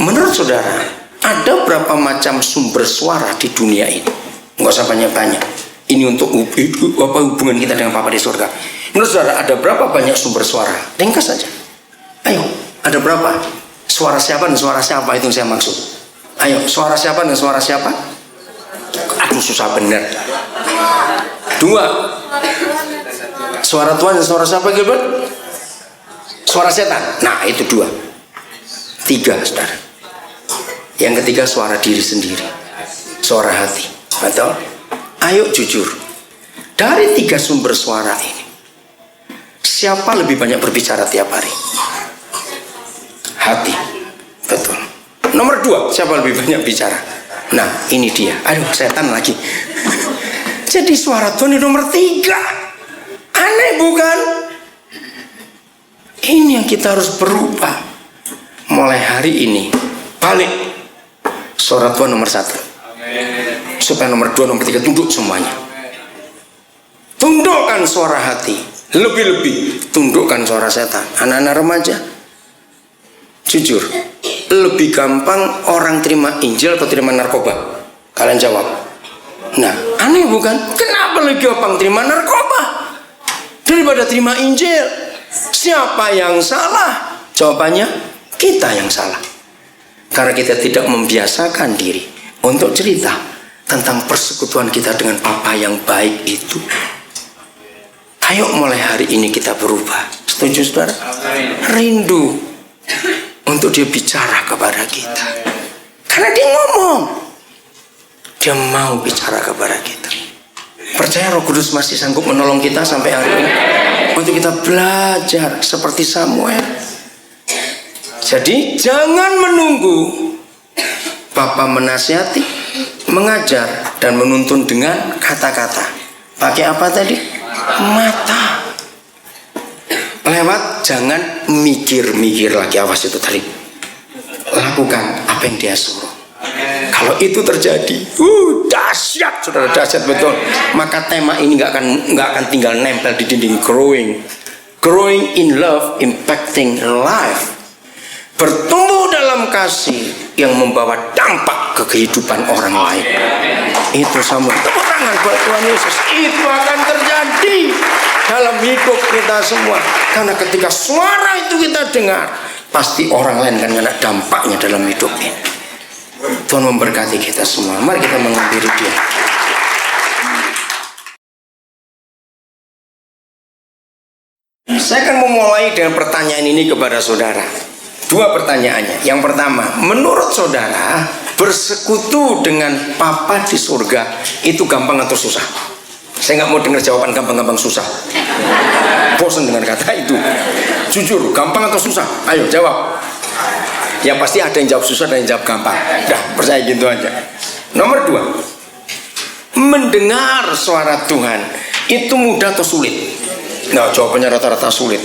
Menurut saudara, ada berapa macam sumber suara di dunia ini? Nggak usah banyak-banyak. Ini untuk hubungan kita dengan Bapa di surga. Menurut saudara, ada berapa banyak sumber suara? Ringkas saja. Ayo, ada berapa? Suara siapa dan suara siapa, itu yang saya maksud. Ayo, suara siapa dan suara siapa? Aduh, susah bener. Dua. Suara Tuhan dan suara siapa, Gilbert? Suara setan. Nah, itu dua. Tiga, saudara. Yang ketiga, suara diri sendiri. Suara hati. Betul? Ayo jujur. Dari tiga sumber suara ini, siapa lebih banyak berbicara tiap hari? Hati. Betul. Nomor dua, siapa lebih banyak bicara? Nah, ini dia. Aduh, setan lagi. Jadi suara Tuhan di nomor tiga. Aneh bukan? Ini yang kita harus berubah. Mulai hari ini, balik. Suara Tuhan nomor satu. Supaya nomor dua, nomor tiga tunduk semuanya. Tundukkan suara hati. Lebih-lebih tundukkan suara setan. Anak-anak remaja, jujur, lebih gampang orang terima Injil atau terima narkoba? Kalian jawab. Nah, aneh bukan? Kenapa lebih gampang terima narkoba daripada terima Injil? Siapa yang salah? Jawabannya, Kita yang salah. Karena kita tidak membiasakan diri untuk cerita tentang persekutuan kita dengan Papa yang baik itu. Ayo mulai hari ini kita berubah. Setuju saudara? Rindu untuk dia bicara kepada kita. Karena dia ngomong. Dia mau bicara kepada kita. Percaya Roh Kudus masih sanggup menolong kita sampai hari ini. Untuk kita belajar seperti Samuel. Jadi jangan menunggu Papa menasihati, mengajar, dan menuntun dengan kata-kata. Pakai apa tadi? Mata. Lewat jangan mikir-mikir lagi. Awas itu tadi. Lakukan apa yang dia suruh. Kalau itu terjadi, dahsyat, saudara, dahsyat betul. Maka tema ini nggak akan tinggal nempel di dinding. Growing in love, impacting life. Bertumbuh dalam kasih yang membawa dampak ke kehidupan orang lain. Itu sama. Tepuk tangan buat Tuhan Yesus. Itu akan terjadi dalam hidup kita semua. Karena ketika suara itu kita dengar, pasti orang lain akan kena dampaknya dalam hidup ini. Tuhan memberkati kita semua. Mari kita menghampiri Dia. Saya akan memulai dengan pertanyaan ini kepada saudara. Dua pertanyaannya. Yang pertama, menurut saudara, bersekutu dengan Papa di surga itu gampang atau susah? Saya nggak mau dengar jawaban gampang-gampang susah. Bosan dengan kata itu. Jujur, gampang atau susah? Ayo jawab. Ya pasti ada yang jawab susah dan yang jawab gampang. Dah, percaya gitu aja. Nomor dua, mendengar suara Tuhan itu mudah atau sulit? Nah, jawabannya rata-rata sulit.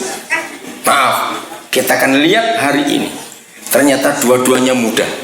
Maaf, kita akan lihat hari ini. Ternyata dua-duanya mudah.